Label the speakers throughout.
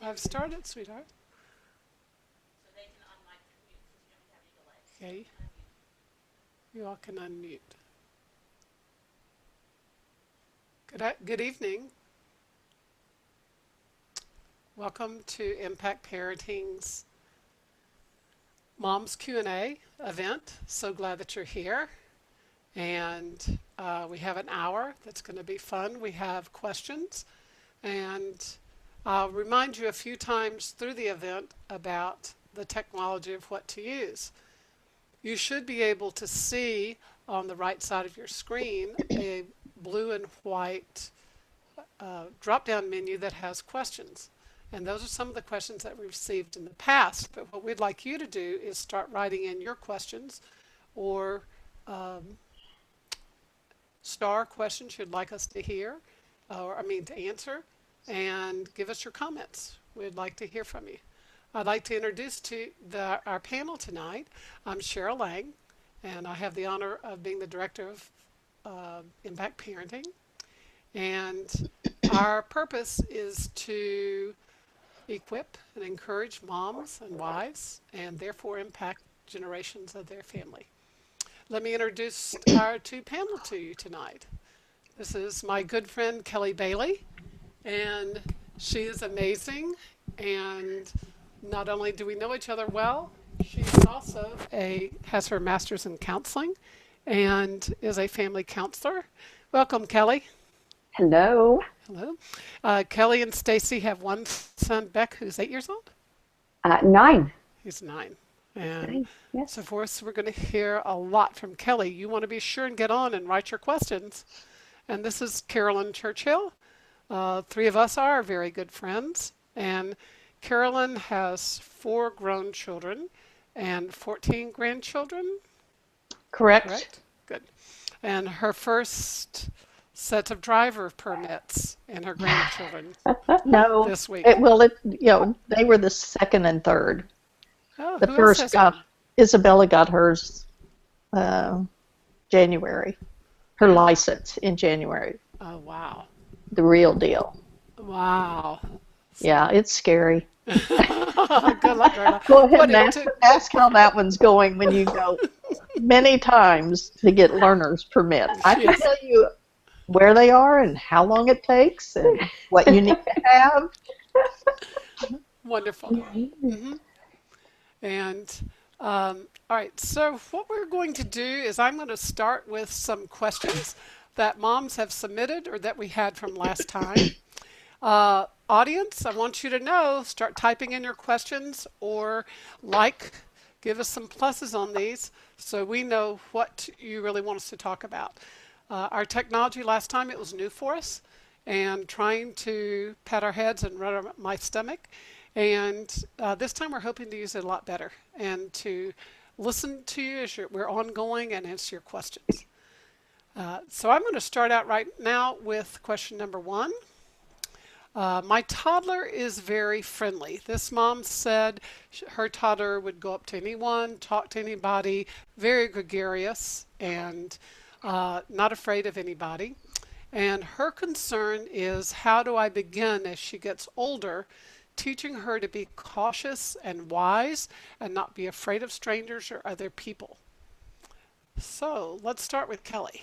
Speaker 1: I've started, sweetheart. Okay, you all can unmute. Good evening. Welcome to Impact Parenting's Mom's Q&A event. So glad that you're here. And we have an hour that's going to be fun. We have questions. And I'll remind you a few times through the event about the technology of what to use. You should be able to see on the right side of your screen a blue and white drop-down menu that has questions. And those are some of the questions that we've received in the past. But what we'd like you to do is start writing in your questions or star questions you'd like us to hear, to answer, and give us your comments. We'd like to hear from you. I'd like to introduce to our panel tonight. I'm Cheryl Lang, and I have the honor of being the director of Impact Parenting. And our purpose is to equip and encourage moms and wives, and therefore impact generations of their family. Let me introduce our two panel to you tonight. This is my good friend Kelly Bailey, and she is amazing. And not only do we know each other well, she's also has her master's in counseling and is a family counselor. Welcome, Kelly.
Speaker 2: Hello.
Speaker 1: Hello. Kelly and Stacy have one son, Beck, who's 8 years old.
Speaker 2: 9.
Speaker 1: He's 9. And
Speaker 2: 9, yes.
Speaker 1: so for us, we're going to hear a lot from Kelly. You want to be sure and get on and write your questions. And this is Carolyn Churchill. 3 of us are very good friends. And Carolyn has 4 grown children and 14 grandchildren.
Speaker 2: Correct.
Speaker 1: Good. And her first set of driver permits and her grandchildren
Speaker 2: No,
Speaker 1: this week.
Speaker 2: They were the second and third.
Speaker 1: Oh,
Speaker 2: The first Isabella got hers January. Her license in January.
Speaker 1: Oh, wow.
Speaker 2: The real deal.
Speaker 1: Wow.
Speaker 2: Yeah, it's scary.
Speaker 1: Good luck, Gerda.
Speaker 2: Go ahead and ask how that one's going when you go many times to get learner's permit. I can tell you where they are and how long it takes and what you need to have.
Speaker 1: Wonderful. Mm-hmm. And all right, so what we're going to do is I'm going to start with some questions that moms have submitted or that we had from last time. Audience, I want you to know, start typing in your questions or give us some pluses on these so we know what you really want us to talk about. Our technology last time, it was new for us and trying to pat our heads and run my stomach. And this time we're hoping to use it a lot better and to listen to you as we're ongoing and answer your questions. So I'm going to start out right now with question number 1. My toddler is very friendly. This mom said her toddler would go up to anyone, talk to anybody, very gregarious and not afraid of anybody. And her concern is, how do I begin as she gets older, teaching her to be cautious and wise and not be afraid of strangers or other people? So let's start with Kelly.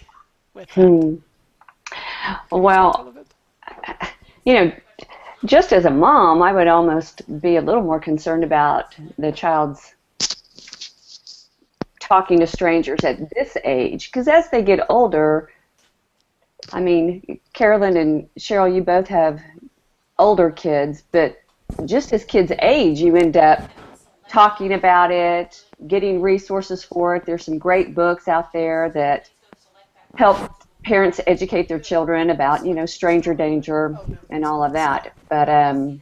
Speaker 2: Well, just as a mom, I would almost be a little more concerned about the child's talking to strangers at this age, because as they get older, I mean, Carolyn and Cheryl, you both have older kids, but just as kids age, you end up talking about it, getting resources for it. There's some great books out there that help parents educate their children about, stranger danger and all of that. But, I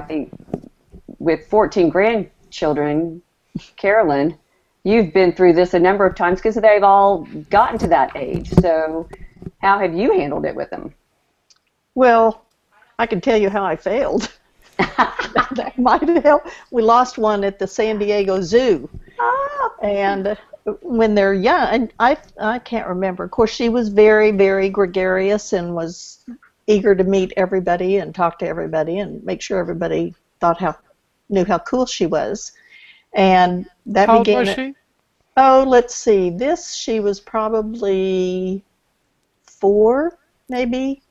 Speaker 2: think with 14 grandchildren, Carolyn, you've been through this a number of times because they've all gotten to that age. So how have you handled it with them?
Speaker 3: Well, I can tell you how I failed. That might help. We lost one at the San Diego Zoo. And when they're young, and I can't remember. Of course, she was very, very gregarious and was eager to meet everybody and talk to everybody and make sure everybody knew how cool she was. And that
Speaker 1: How old was
Speaker 3: began
Speaker 1: she?
Speaker 3: oh, let's see, she was probably 4, maybe,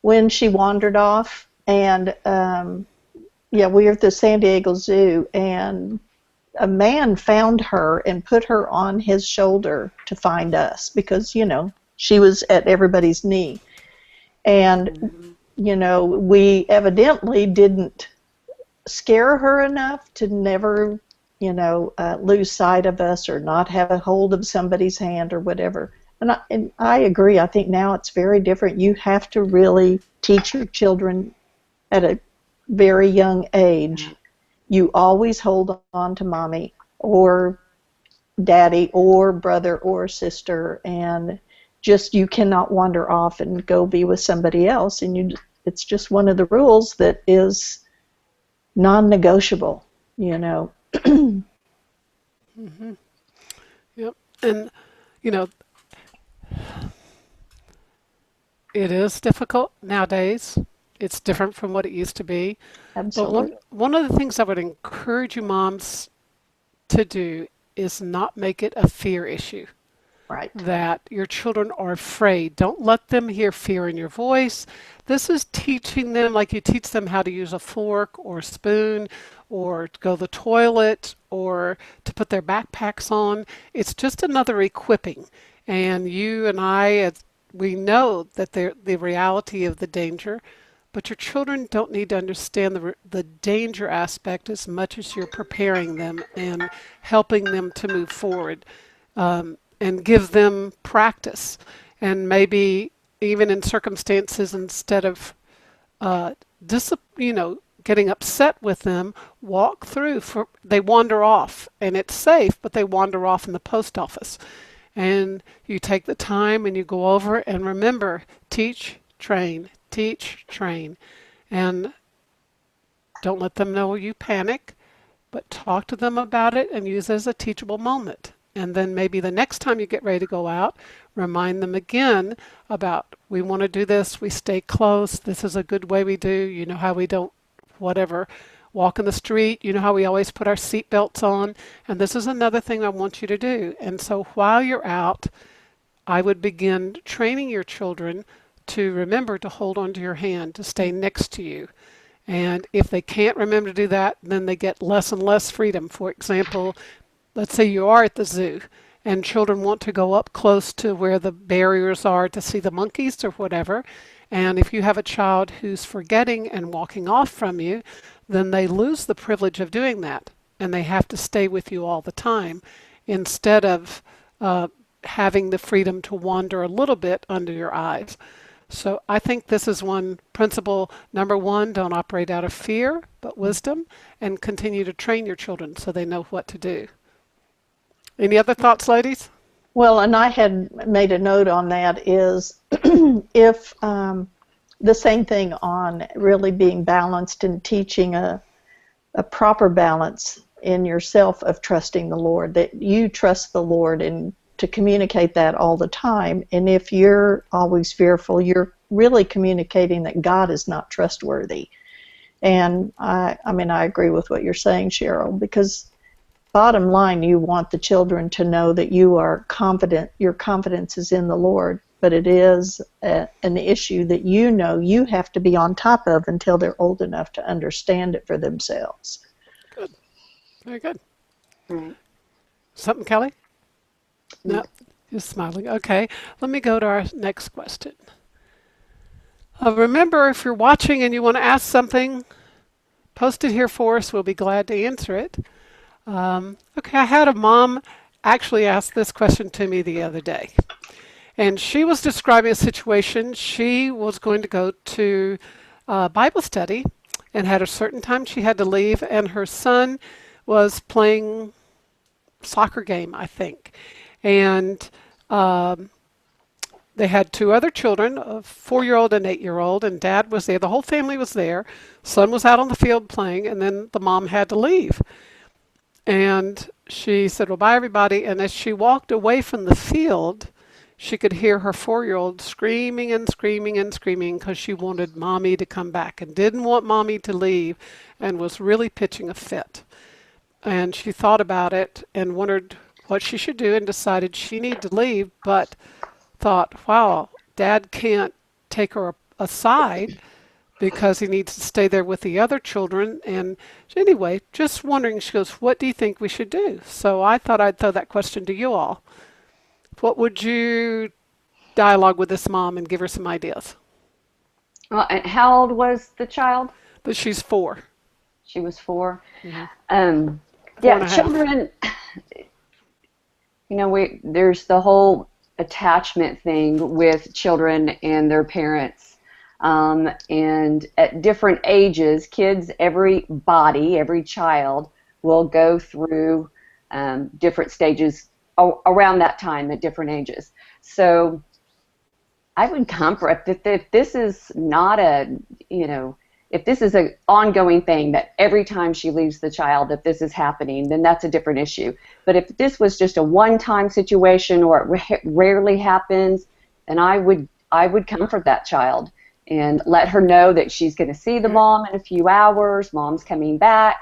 Speaker 3: when she wandered off. And yeah, we were at the San Diego Zoo, and a man found her and put her on his shoulder to find us because, she was at everybody's knee. And, we evidently didn't scare her enough to never, lose sight of us or not have a hold of somebody's hand or whatever. And I agree. I think now it's very different. You have to really teach your children at a very young age. You always hold on to mommy or daddy or brother or sister, and just you cannot wander off and go be with somebody else. And it's just one of the rules that is non-negotiable.
Speaker 1: Mm-hmm. Yep. And, it is difficult nowadays. It's different from what it used to be. But
Speaker 3: Absolutely.
Speaker 1: one of the things I would encourage you moms to do is not make it a fear issue.
Speaker 3: Right.
Speaker 1: That your children are afraid. Don't let them hear fear in your voice. This is teaching them like you teach them how to use a fork or a spoon or to go to the toilet or to put their backpacks on. It's just another equipping. And you and I, we know that the reality of the danger, but your children don't need to understand the danger aspect as much as you're preparing them and helping them to move forward. And give them practice, and maybe even in circumstances instead of getting upset with them, walk through. They wander off, and it's safe, but they wander off in the post office, and you take the time and you go over and remember, teach, train, and don't let them know you panic, but talk to them about it and use it as a teachable moment. And then maybe the next time you get ready to go out, remind them again about, we want to do this, we stay close, this is a good way we do, you know how we don't, whatever, walk in the street, you know how we always put our seat belts on, and this is another thing I want you to do. And so while you're out, I would begin training your children to remember to hold onto your hand, to stay next to you. And if they can't remember to do that, then they get less and less freedom. For example, let's say you are at the zoo and children want to go up close to where the barriers are to see the monkeys or whatever. And if you have a child who's forgetting and walking off from you, then they lose the privilege of doing that. And they have to stay with you all the time instead of having the freedom to wander a little bit under your eyes. So I think this is one principle. Number one, don't operate out of fear, but wisdom, and continue to train your children so they know what to do. Any other thoughts, ladies?
Speaker 3: Well, and I had made a note on that is if the same thing on really being balanced and teaching a proper balance in yourself of trusting the Lord, that you trust the Lord and to communicate that all the time. And if you're always fearful, you're really communicating that God is not trustworthy. And I agree with what you're saying, Cheryl, because bottom line, you want the children to know that you are confident, your confidence is in the Lord, but it is an issue that you have to be on top of until they're old enough to understand it for themselves.
Speaker 1: Good. Very good.
Speaker 2: Right.
Speaker 1: Something, Kelly? No, just smiling. Okay, let me go to our next question. Remember, if you're watching and you want to ask something, post it here for us. We'll be glad to answer it. Okay, I had a mom actually ask this question to me the other day. And she was describing a situation. She was going to go to Bible study and had a certain time she had to leave, and her son was playing soccer game, I think. And they had two other children, a 4-year-old and 8-year-old, and Dad was there. The whole family was there. Son was out on the field playing, and then the mom had to leave. And she said, well, bye, everybody. And as she walked away from the field, she could hear her 4-year-old screaming and screaming and screaming because she wanted mommy to come back and didn't want mommy to leave and was really pitching a fit. And she thought about it and wondered what she should do and decided she needed to leave, but thought, wow, Dad can't take her aside because he needs to stay there with the other children. And anyway, just wondering, she goes, what do you think we should do? So I thought I'd throw that question to you all. What would you dialogue with this mom and give her some ideas?
Speaker 2: Well, and how old was the child?
Speaker 1: But she's 4.
Speaker 2: She was 4.
Speaker 1: Mm-hmm. Four and
Speaker 2: Yeah,
Speaker 1: a half.
Speaker 2: children, there's the whole attachment thing with children and their parents. And at different ages, every child will go through different stages around that time at different ages. So I would comfort if this is not if this is an ongoing thing that every time she leaves the child that this is happening, then that's a different issue. But if this was just a one-time situation or it rarely happens, then I would comfort that child and let her know that she's going to see the mom in a few hours, mom's coming back.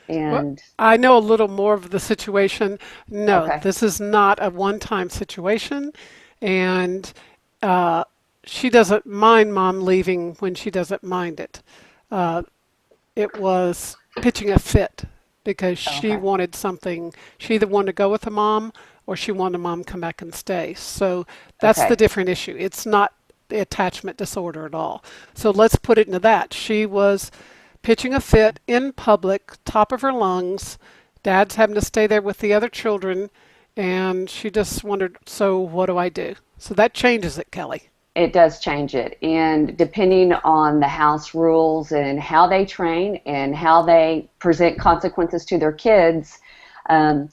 Speaker 1: Well, I know a little more of the situation. No,
Speaker 2: Okay.
Speaker 1: this is not a one-time situation, and she doesn't mind mom leaving when she doesn't mind it. It was pitching a fit because she
Speaker 2: Okay.
Speaker 1: wanted something. She either wanted to go with the mom or she wanted mom to come back and stay. So that's the
Speaker 2: Okay.
Speaker 1: different issue. It's not the attachment disorder at all. So let's put it into that. She was pitching a fit in public, top of her lungs. Dad's having to stay there with the other children, and she just wondered, so what do I do? So that changes it, Kelly.
Speaker 2: It does change it. And depending on the house rules and how they train and how they present consequences to their kids, um,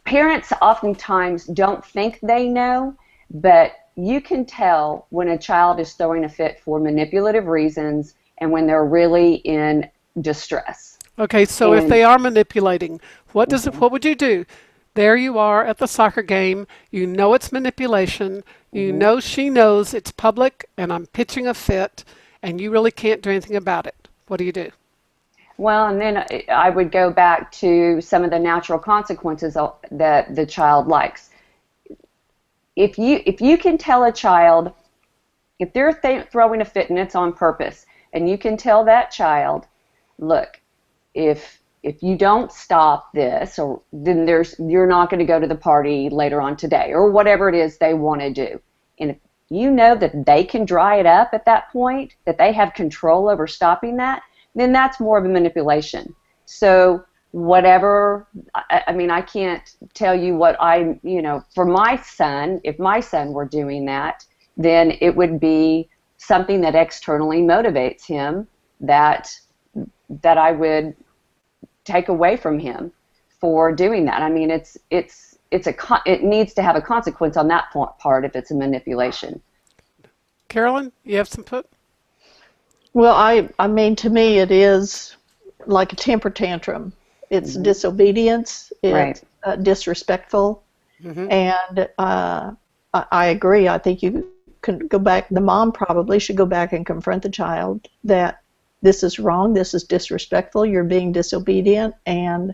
Speaker 2: parents oftentimes don't think they know, but you can tell when a child is throwing a fit for manipulative reasons and when they're really in distress.
Speaker 1: Okay, so if
Speaker 2: And
Speaker 1: they are manipulating, what would you do? There you are at the soccer game. You know it's manipulation. You
Speaker 2: mhm.
Speaker 1: know she knows it's public and I'm pitching a fit and you really can't do anything about it. What do you do?
Speaker 2: Well, and then I would go back to some of the natural consequences that the child likes. If you can tell a child, if they're throwing a fit and it's on purpose, and you can tell that child, look, if you don't stop this, or then you're not going to go to the party later on today, or whatever it is they want to do. And if you know that they can dry it up at that point, that they have control over stopping that, then that's more of a manipulation. So whatever, I mean, I can't tell you for my son, if my son were doing that, then it would be something that externally motivates him that I would take away from him for doing that. I mean, it needs to have a consequence on that part if it's a manipulation.
Speaker 1: Carolyn, you have some put?
Speaker 3: Well, I mean, to me, it is like a temper tantrum. It's
Speaker 2: Hmm.
Speaker 3: disobedience.
Speaker 2: Right.
Speaker 3: It's disrespectful,
Speaker 1: Hmm.
Speaker 3: and I agree. I think you can go back. The mom probably should go back and confront the child that this is wrong. This is disrespectful. You're being disobedient, and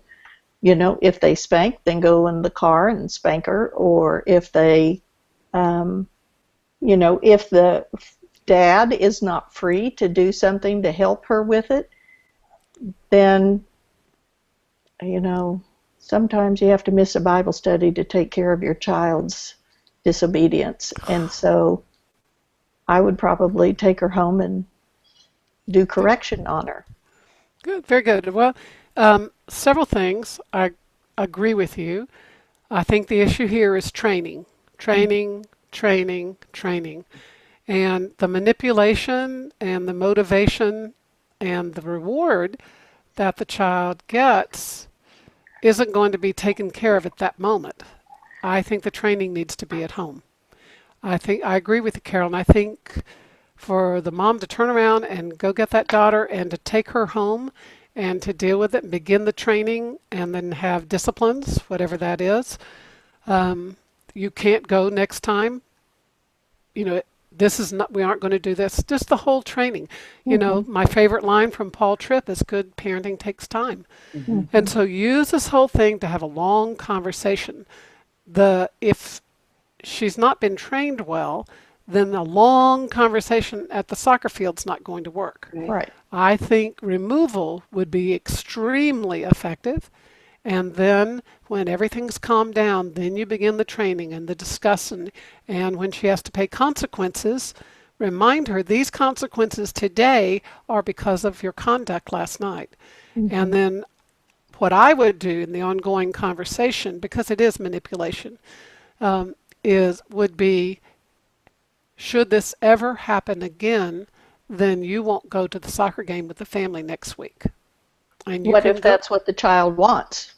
Speaker 3: if they spank, then go in the car and spank her. Or if they, if the dad is not free to do something to help her with it, then, sometimes you have to miss a Bible study to take care of your child's disobedience. And so I would probably take her home and do correction on her.
Speaker 1: Good, very good. Well, several things. I agree with you. I think the issue here is training, training, training, training. And the manipulation and the motivation and the reward that the child gets isn't going to be taken care of at that moment. I think the training needs to be at home. I agree with you, Carol, and I think for the mom to turn around and go get that daughter and to take her home and to deal with it and begin the training and then have disciplines, whatever that is, you can't go next time, you know, this is not, we aren't going to do this. Just the whole training. You know, my favorite line from Paul Tripp is good parenting takes time. And so use this whole thing to have a long conversation. If she's not been trained well, then a long conversation at the soccer field's not going to work.
Speaker 3: Right.
Speaker 1: I think removal would be extremely effective. And then when everything's calmed down, then you begin the training and the discussion. And when she has to pay consequences, remind her these consequences today are because of your conduct last night. And then what I would do in the ongoing conversation, because it is manipulation, would be, should this ever happen again, then you won't go to the soccer game with the family next week. And you
Speaker 3: What
Speaker 1: can
Speaker 3: if that's what the child wants?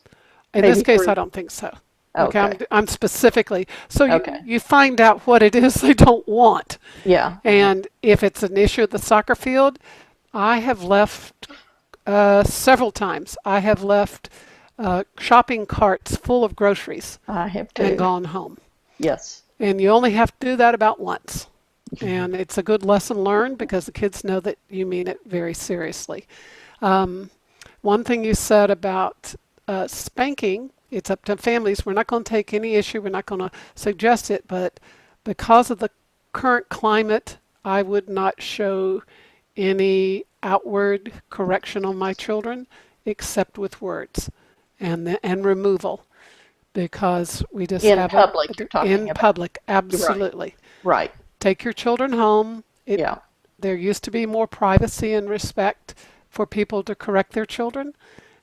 Speaker 1: in
Speaker 3: maybe
Speaker 1: this case,
Speaker 3: for-
Speaker 1: I don't think so.
Speaker 3: Okay.
Speaker 1: I'm specifically. So
Speaker 3: Okay.
Speaker 1: you find out what it is they don't want.
Speaker 3: Yeah.
Speaker 1: And if it's an issue at the soccer field, I have left several times. I have left shopping carts full of groceries
Speaker 3: I have
Speaker 1: and
Speaker 3: too.
Speaker 1: gone home.
Speaker 3: Yes.
Speaker 1: And you only have to do that about once. And it's a good lesson learned because the kids know that you mean it very seriously. One thing you said about spanking, it's up to families. We're not going to take any issue. We're not going to suggest it. But because of the current climate, I would not show any outward correction on my children except with words and removal. Because we just
Speaker 3: In
Speaker 1: have
Speaker 3: public, you're talking
Speaker 1: in
Speaker 3: about.
Speaker 1: public, absolutely.
Speaker 3: Right.
Speaker 1: Take your children home.
Speaker 3: Yeah.
Speaker 1: There used to be more privacy and respect for people to correct their children,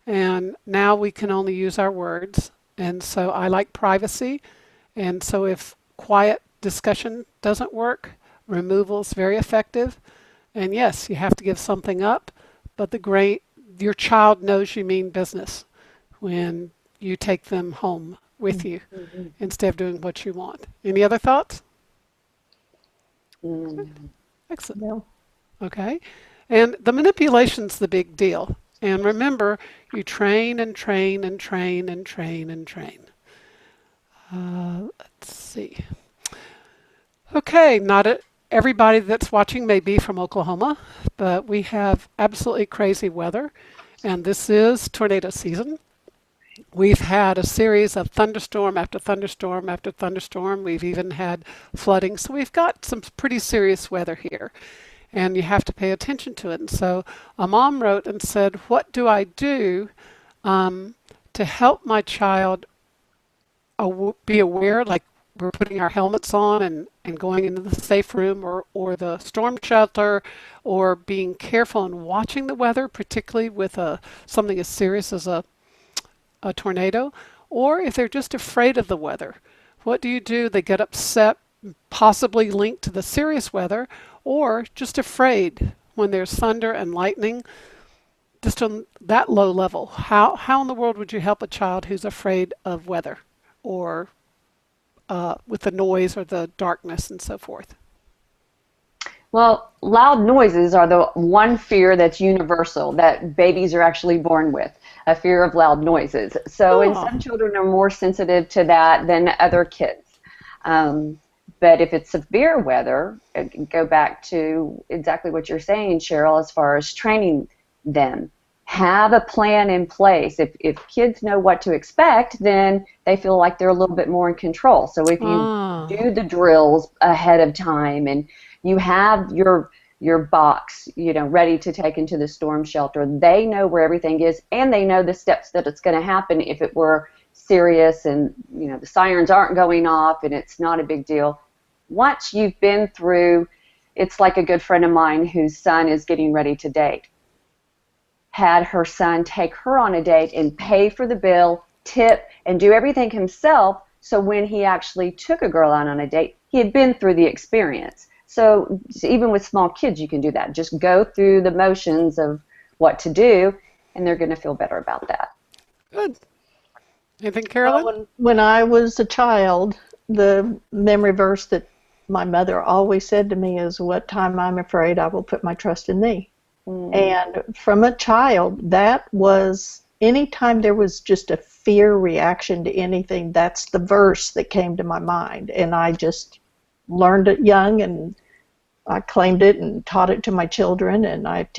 Speaker 1: and now we can only use our words. And so I like privacy, and so if quiet discussion doesn't work, removal is very effective. And yes, you have to give something up, but your child knows you mean business when you take them home with you instead of doing what you want. Any other thoughts? Excellent.
Speaker 3: No.
Speaker 1: Okay. And the manipulation's the big deal. And remember, you train and train and train and train and train. Let's see. Okay, everybody that's watching may be from Oklahoma, but we have absolutely crazy weather, and this is tornado season. We've had a series of thunderstorm after thunderstorm after thunderstorm. We've even had flooding. So we've got some pretty serious weather here. And you have to pay attention to it. And so a mom wrote and said, what do I do to help my child be aware, like we're putting our helmets on and going into the safe room or the storm shelter, or being careful and watching the weather, particularly with something as serious as a tornado, or if they're just afraid of the weather. What do? They get upset, possibly linked to the serious weather, or just afraid when there's thunder and lightning, just on that low level. How in the world would you help a child who's afraid of weather or with the noise or the darkness and so forth?
Speaker 2: Well, loud noises are the one fear that's universal, that babies are actually born with, a fear of loud noises. So, and some children are more sensitive to that than other kids. But if it's severe weather, go back to exactly what you're saying, Cheryl, as far as training them. Have a plan in place. If kids know what to expect, then they feel like they're a little bit more in control. So if you do the drills ahead of time and you have your box, ready to take into the storm shelter, they know where everything is, and they know the steps that it's going to happen if it were serious and the sirens aren't going off and it's not a big deal. Once you've been through, it's like a good friend of mine whose son is getting ready to date. Had her son take her on a date and pay for the bill, tip, and do everything himself, so when he actually took a girl out on a date, he had been through the experience. So even with small kids, you can do that. Just go through the motions of what to do, and they're going to feel better about that.
Speaker 1: Good. Anything, Carolyn?
Speaker 3: Well, when I was a child, the memory verse that my mother always said to me is, what time I'm afraid, I will put my trust in thee. And from a child, that was anytime there was just a fear reaction to anything, that's the verse that came to my mind. And I just learned it young, and I claimed it and taught it to my children, and I've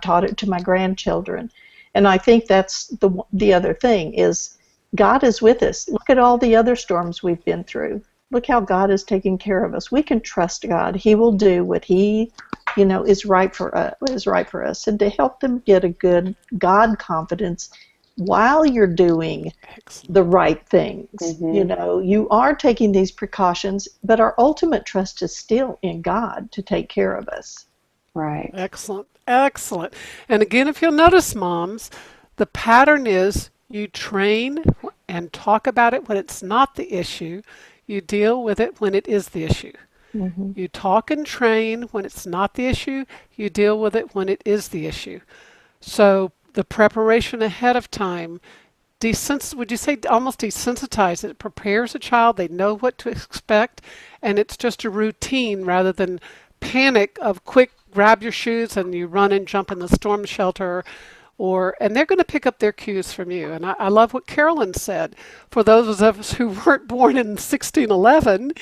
Speaker 3: taught it to my grandchildren. And I think that's the other thing is God is with us. Look at all the other storms we've been through. Look how God is taking care of us. We can trust God. He will do what He, is right for us. And to help them get a good God confidence while you're doing
Speaker 1: Excellent.
Speaker 3: the right things. You are taking these precautions, but our ultimate trust is still in God to take care of us.
Speaker 2: Right.
Speaker 1: Excellent. Excellent. And again, if you'll notice, moms, the pattern is you train and talk about it when it's not the issue. You deal with it when it is the issue.
Speaker 3: Mm-hmm.
Speaker 1: You talk and train when it's not the issue. You deal with it when it is the issue. So the preparation ahead of time, would you say almost desensitize it? It prepares a child. They know what to expect, and it's just a routine rather than panic of quick grab your shoes and you run and jump in the storm shelter. And they're going to pick up their cues from you. And I love what Carolyn said. For those of us who weren't born in 1611,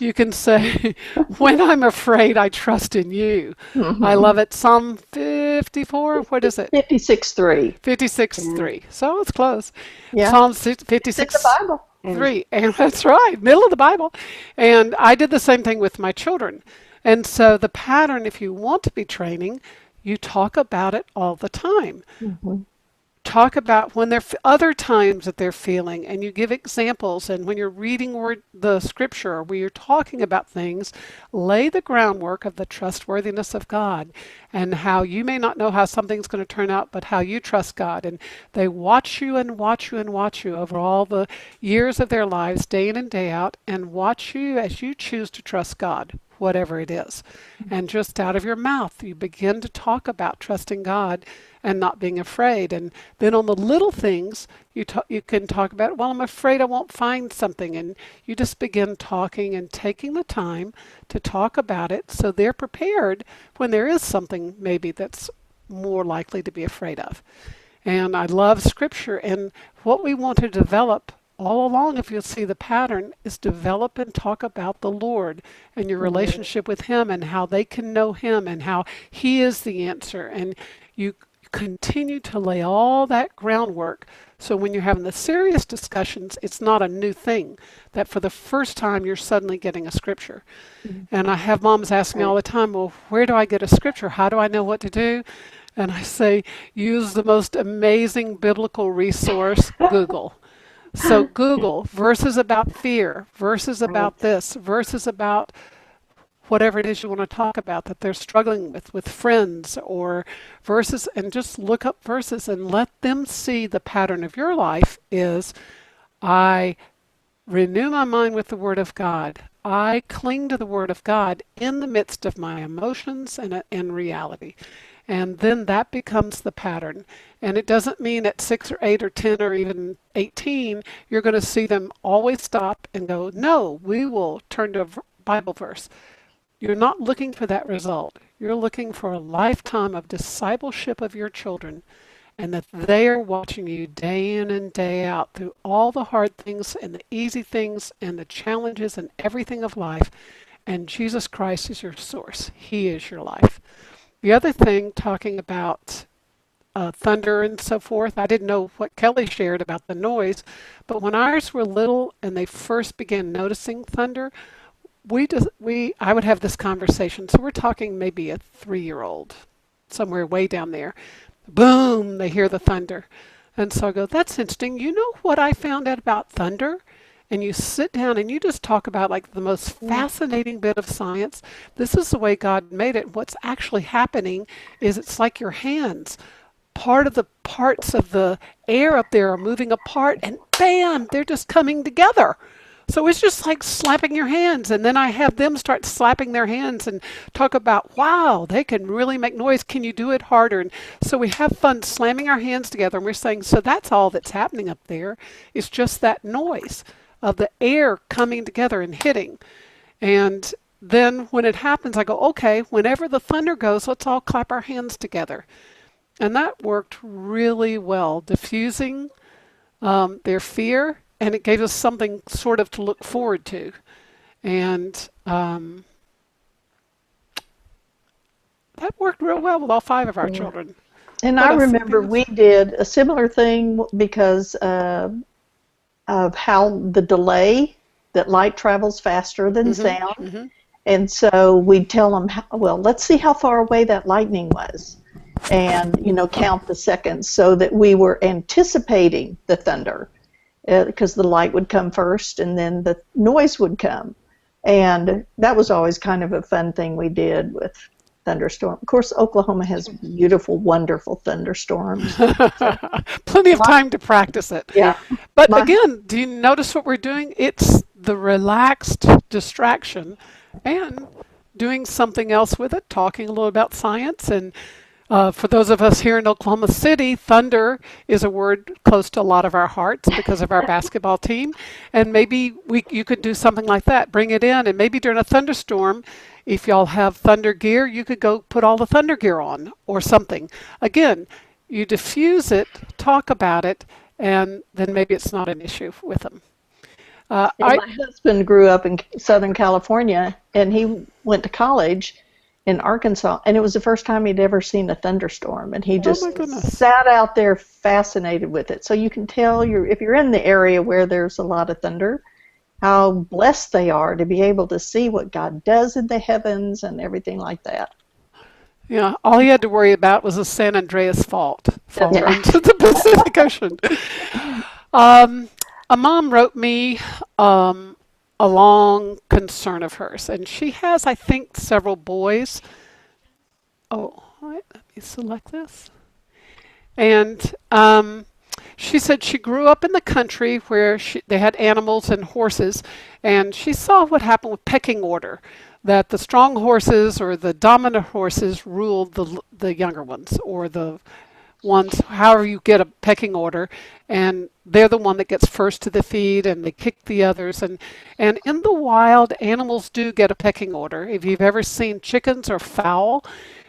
Speaker 1: you can say, when I'm afraid, I trust in you.
Speaker 3: Mm-hmm.
Speaker 1: I love it. Psalm 54, what is it?
Speaker 3: 56:3.
Speaker 1: 56:3. So it's close.
Speaker 3: Yeah.
Speaker 1: Psalm
Speaker 3: It's in
Speaker 1: 56.
Speaker 3: the Bible.
Speaker 1: 3. And that's right, middle of the Bible. And I did the same thing with my children. And so the pattern, if you want to be training, you talk about it all the time.
Speaker 3: Mm-hmm.
Speaker 1: Talk about when other times that they're feeling, and you give examples. And when you're reading the scripture, where you're talking about things, lay the groundwork of the trustworthiness of God and how you may not know how something's going to turn out, but how you trust God. And they watch you and watch you and watch you over all the years of their lives, day in and day out, and watch you as you choose to trust God, whatever it is. And just out of your mouth, you begin to talk about trusting God and not being afraid. And then on the little things, you can talk about, well, I'm afraid I won't find something. And you just begin talking and taking the time to talk about it so they're prepared when there is something maybe that's more likely to be afraid of. And I love Scripture. And what we want to develop all along, if you'll see the pattern, is develop and talk about the Lord and your relationship with Him and how they can know Him and how He is the answer. And you continue to lay all that groundwork so when you're having the serious discussions, it's not a new thing that for the first time you're suddenly getting a scripture. Mm-hmm. And I have moms ask me all the time, well, where do I get a scripture? How do I know what to do? And I say, use the most amazing biblical resource, Google. So Google verses about fear, verses about this, verses about whatever it is you want to talk about that they're struggling with friends, or verses, and just look up verses and let them see the pattern of your life is, I renew my mind with the Word of God. I cling to the Word of God in the midst of my emotions and in reality. And then that becomes the pattern. And it doesn't mean at 6 or 8 or 10 or even 18, you're going to see them always stop and go, no, we will turn to a Bible verse. You're not looking for that result. You're looking for a lifetime of discipleship of your children, and that they are watching you day in and day out through all the hard things and the easy things and the challenges and everything of life. And Jesus Christ is your source. He is your life. The other thing, talking about thunder and so forth, I didn't know what Kelly shared about the noise, but when ours were little and they first began noticing thunder, I would have this conversation. So we're talking maybe a 3-year-old, somewhere way down there. Boom, they hear the thunder. And so I go, that's interesting. You know what I found out about thunder? And you sit down and you just talk about like the most fascinating bit of science. This is the way God made it. What's actually happening is it's like your hands. Part of the parts of the air up there are moving apart, and bam, they're just coming together. So it's just like slapping your hands. And then I have them start slapping their hands and talk about, wow, they can really make noise. Can you do it harder? And so we have fun slamming our hands together. And we're saying, so that's all that's happening up there. It's just that noise of the air coming together and hitting. And then when it happens, I go, okay, whenever the thunder goes, let's all clap our hands together. And that worked really well, diffusing their fear, and it gave us something sort of to look forward to. And that worked real well with all five of our
Speaker 3: Yeah.
Speaker 1: children.
Speaker 3: And
Speaker 1: What
Speaker 3: I
Speaker 1: else?
Speaker 3: remember
Speaker 1: Anything
Speaker 3: we
Speaker 1: else?
Speaker 3: did a similar thing because of how the delay that light travels faster than
Speaker 1: Mm-hmm.
Speaker 3: sound.
Speaker 1: Mm-hmm.
Speaker 3: And so we'd tell them, well, let's see how far away that lightning was and, count the seconds so that we were anticipating the thunder because the light would come first and then the noise would come. And that was always kind of a fun thing we did with thunderstorm. Of course, Oklahoma has beautiful, wonderful thunderstorms. So
Speaker 1: Plenty of
Speaker 3: my,
Speaker 1: time to practice it.
Speaker 3: yeah,
Speaker 1: But
Speaker 3: my
Speaker 1: again, do you notice what we're doing? It's the relaxed distraction and doing something else with it, talking a little about science. And for those of us here in Oklahoma City, thunder is a word close to a lot of our hearts because of our basketball team. And maybe you could do something like that, bring it in, and maybe during a thunderstorm, if y'all have thunder gear, you could go put all the thunder gear on or something. Again, you diffuse it, talk about it, and then maybe it's not an issue with them.
Speaker 3: Yeah,
Speaker 1: I
Speaker 3: my husband grew up in Southern California, and he went to college in Arkansas, and it was the first time he'd ever seen a thunderstorm, and he
Speaker 1: Oh my
Speaker 3: just
Speaker 1: goodness.
Speaker 3: sat out there fascinated with it. So you can tell if you're in the area where there's a lot of thunder, how blessed they are to be able to see what God does in the heavens and everything like that.
Speaker 1: Yeah, all he had to worry about was a San Andreas fault
Speaker 2: That's
Speaker 1: falling
Speaker 2: right.
Speaker 1: into the Pacific Ocean. Um, a mom wrote me um, a long concern of hers, and she has, I think, several boys. Oh, let me select this. And she said she grew up in the country where they had animals and horses, and she saw what happened with pecking order, that the strong horses or the dominant horses ruled the younger ones, or the ones, however you get a pecking order, and they're the one that gets first to the feed, and they kick the others. And in the wild, animals do get a pecking order. If you've ever seen chickens or fowl,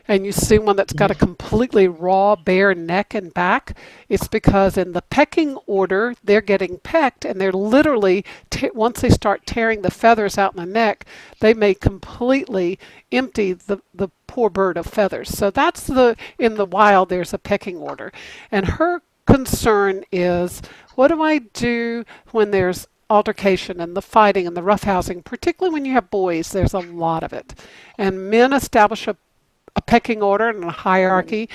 Speaker 1: and you see one that's got a completely raw, bare neck and back, it's because in the pecking order, they're getting pecked, and they're literally, once they start tearing the feathers out in the neck, they may completely empty the poor bird of feathers. So that's in the wild, there's a pecking order. And her concern is, what do I do when there's altercation and the fighting and the roughhousing, particularly when you have boys, there's a lot of it. And men establish a pecking order and a hierarchy.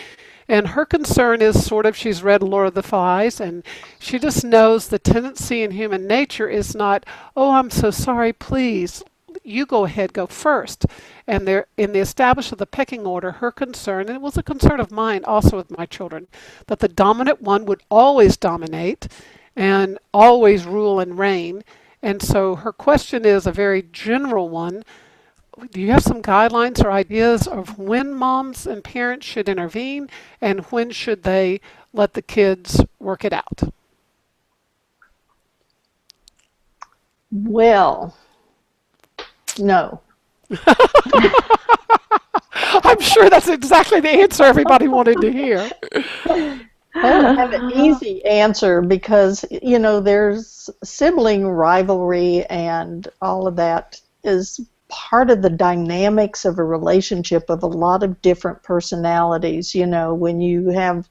Speaker 1: And her concern is sort of, she's read Lord of the Flies, and she just knows the tendency in human nature is not, oh, I'm so sorry, please, you go ahead, go first. And there, in the establishment of the pecking order, her concern, and it was a concern of mine also with my children, that the dominant one would always dominate and always rule and reign. And so her question is a very general one. Do you have some guidelines or ideas of when moms and parents should intervene and when should they let the kids work it out?
Speaker 3: Well, no.
Speaker 1: I'm sure that's exactly the answer everybody wanted to hear.
Speaker 3: I don't have an easy answer because, there's sibling rivalry and all of that is part of the dynamics of a relationship of a lot of different personalities. When you have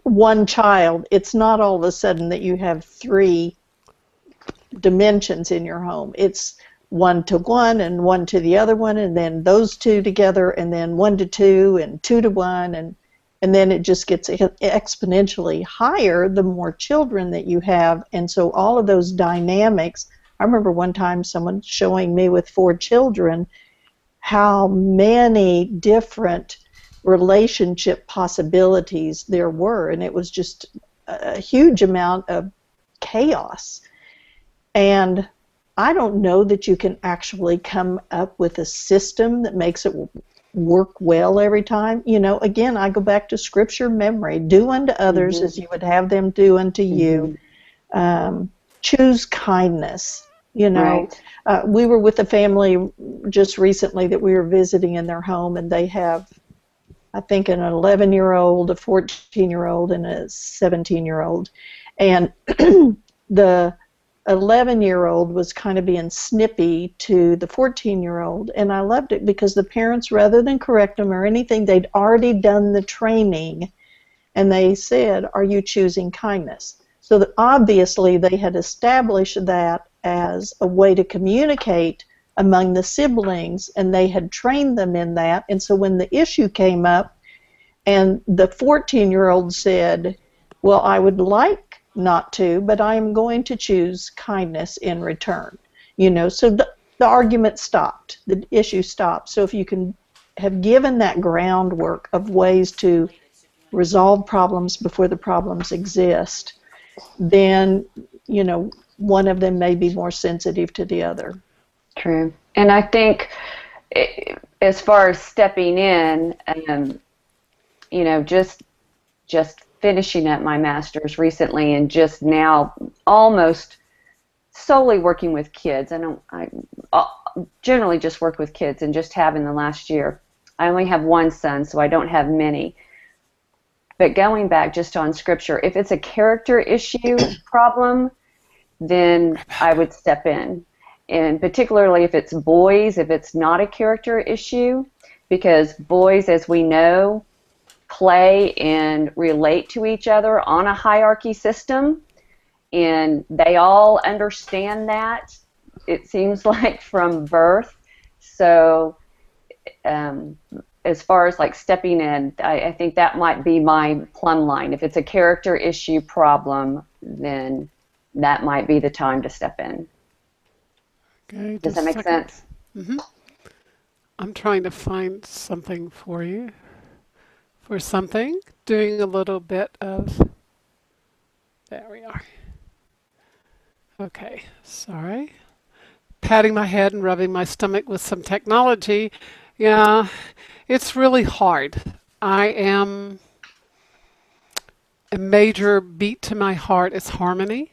Speaker 3: one child, it's not all of a sudden that you have three dimensions in your home. It's one to one and one to the other one, and then those two together, and then one to two and two to one, and then it just gets exponentially higher the more children that you have. And so all of those dynamics, I remember one time someone showing me with 4 children how many different relationship possibilities there were, and it was just a huge amount of chaos. And I don't know that you can actually come up with a system that makes it work well every time. Again, I go back to scripture memory. Do unto others as you would have them do unto you. Choose kindness.
Speaker 2: Right.
Speaker 3: We were with a family just recently that we were visiting in their home, and they have I think an 11-year-old, a 14-year-old, and a 17-year-old. And the 11-year-old was kind of being snippy to the 14-year-old, and I loved it because the parents, rather than correct them or anything, they'd already done the training, and they said, "Are you choosing kindness?" So that obviously they had established that as a way to communicate among the siblings, and they had trained them in that. And so when the issue came up and the 14-year-old said, "Well, I would like not to, but I am going to choose kindness in return," so the argument stopped, the issue stopped. So if you can have given that groundwork of ways to resolve problems before the problems exist, then one of them may be more sensitive to the other.
Speaker 2: True. And I think as far as stepping in, just finishing up my master's recently and just now almost solely working with kids. I generally just work with kids and just have in the last year. I only have one son, so I don't have many. But going back just on scripture, if it's a character issue problem, then I would step in. And particularly if it's boys, if it's not a character issue, because boys, as we know, play and relate to each other on a hierarchy system, and they all understand that, it seems like, from birth. So as far as like stepping in, I think that might be my plumb line. If it's a character issue problem, then that might be the time to step in.
Speaker 1: Okay,
Speaker 2: Does that make sense?
Speaker 1: Mm-hmm. I'm trying to find something for you. For something, doing a little bit of, there we are. Okay, sorry. Patting my head and rubbing my stomach with some technology. Yeah, it's really hard. I am, a major beat to my heart is harmony.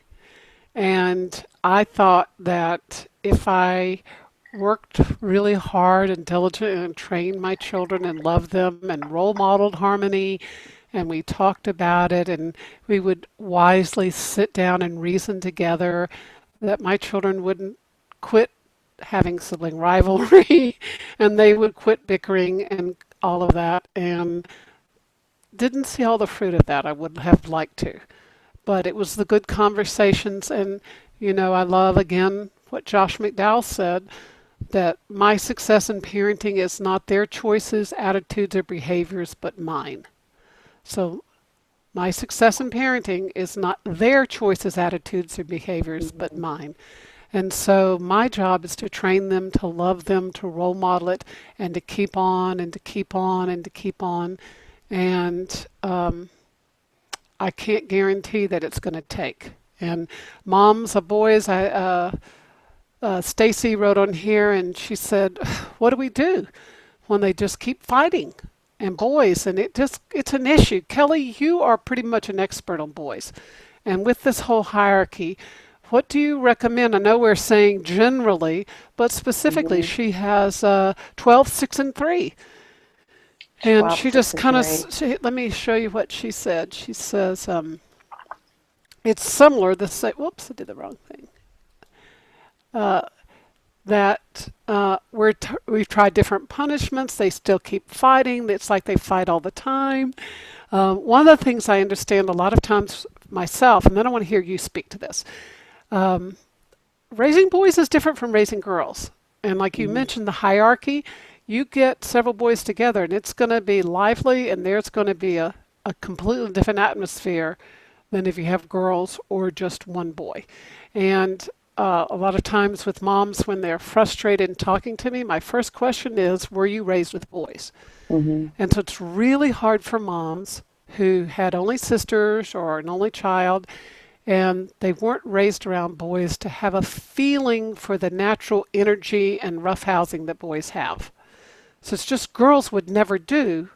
Speaker 1: And I thought that if I worked really hard and diligently and trained my children and loved them and role modeled harmony, and we talked about it, and we would wisely sit down and reason together, that my children wouldn't quit having sibling rivalry and they would quit bickering and all of that. And didn't see all the fruit of that. I would have liked to. But it was the good conversations. And, I love, again, what Josh McDowell said, that my success in parenting is not their choices, attitudes, or behaviors, but mine. So my success in parenting is not their choices, attitudes, or behaviors, but mine. And so my job is to train them, to love them, to role model it, and to keep on and to keep on and to keep on. And I can't guarantee that it's going to take. And moms of boys, Stacy wrote on here, and she said, "What do we do when they just keep fighting?" And boys, and it's an issue. Kelly, you are pretty much an expert on boys. And with this whole hierarchy, what do you recommend? I know we're saying generally, but specifically, she has 12, 6, and 3. And
Speaker 2: 12,
Speaker 1: she just
Speaker 2: 6,
Speaker 1: kind
Speaker 2: and
Speaker 1: of,
Speaker 2: 3.
Speaker 1: let me show you what she said. She says, it's similar, whoops, I did the wrong thing. That we've tried different punishments. They still keep fighting. It's like they fight all the time. One of the things I understand a lot of times myself, and then I want to hear you speak to this. Raising boys is different from raising girls. And like you mentioned, the hierarchy, you get several boys together and it's going to be lively, and there's going to be a completely different atmosphere than if you have girls or just one boy. And a lot of times with moms, when they're frustrated and talking to me, my first question is, were you raised with boys?
Speaker 2: Mm-hmm.
Speaker 1: And so it's really hard for moms who had only sisters or an only child, and they weren't raised around boys, to have a feeling for the natural energy and roughhousing that boys have. So it's just girls would never do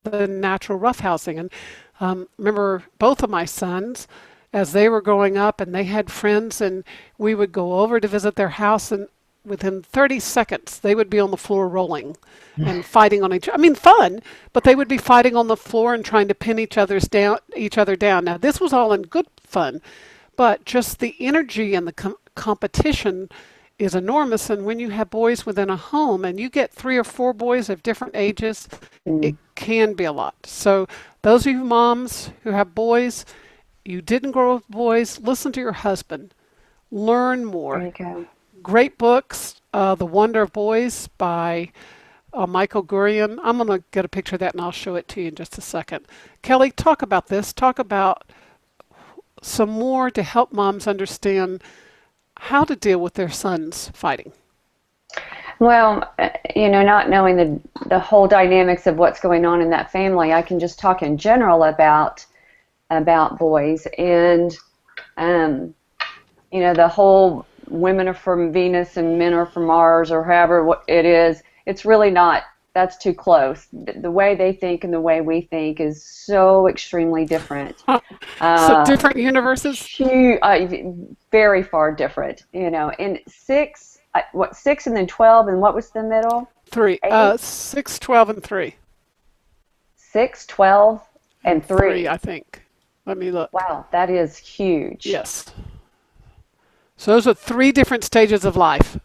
Speaker 1: the natural roughhousing. And remember both of my sons, as they were growing up and they had friends, and we would go over to visit their house, and within 30 seconds, they would be on the floor rolling and fighting on each other. I mean, fun, but they would be fighting on the floor and trying to pin each other down. Now, this was all in good fun, but just the energy and the competition is enormous. And when you have boys within a home and you get 3 or 4 boys of different ages, it
Speaker 2: Mm,
Speaker 1: can be a lot. So those of you moms who have boys, you didn't grow up with boys, listen to your husband. Learn
Speaker 2: there
Speaker 1: more.
Speaker 2: you go.
Speaker 1: Great books, The Wonder of Boys by Michael Gurian. I'm going to get a picture of that and I'll show it to you in just a second. Kelly, talk about this. Talk about some more to help moms understand how to deal with their sons fighting.
Speaker 2: Well, not knowing the whole dynamics of what's going on in that family, I can just talk in general about boys and the whole women are from Venus and men are from Mars or however it is. It's really not. That's too close. The way they think and the way we think is so extremely different.
Speaker 1: So
Speaker 2: Uh,
Speaker 1: different universes?
Speaker 2: Very far different. And 6 and then 12 and what was the middle?
Speaker 1: Three.
Speaker 2: 8,
Speaker 1: 6, 12, and 3.
Speaker 2: 6, 12, and
Speaker 1: 3,
Speaker 2: 3.
Speaker 1: I think. Let me look.
Speaker 2: Wow, that is huge.
Speaker 1: Yes. So those are 3 different stages of life.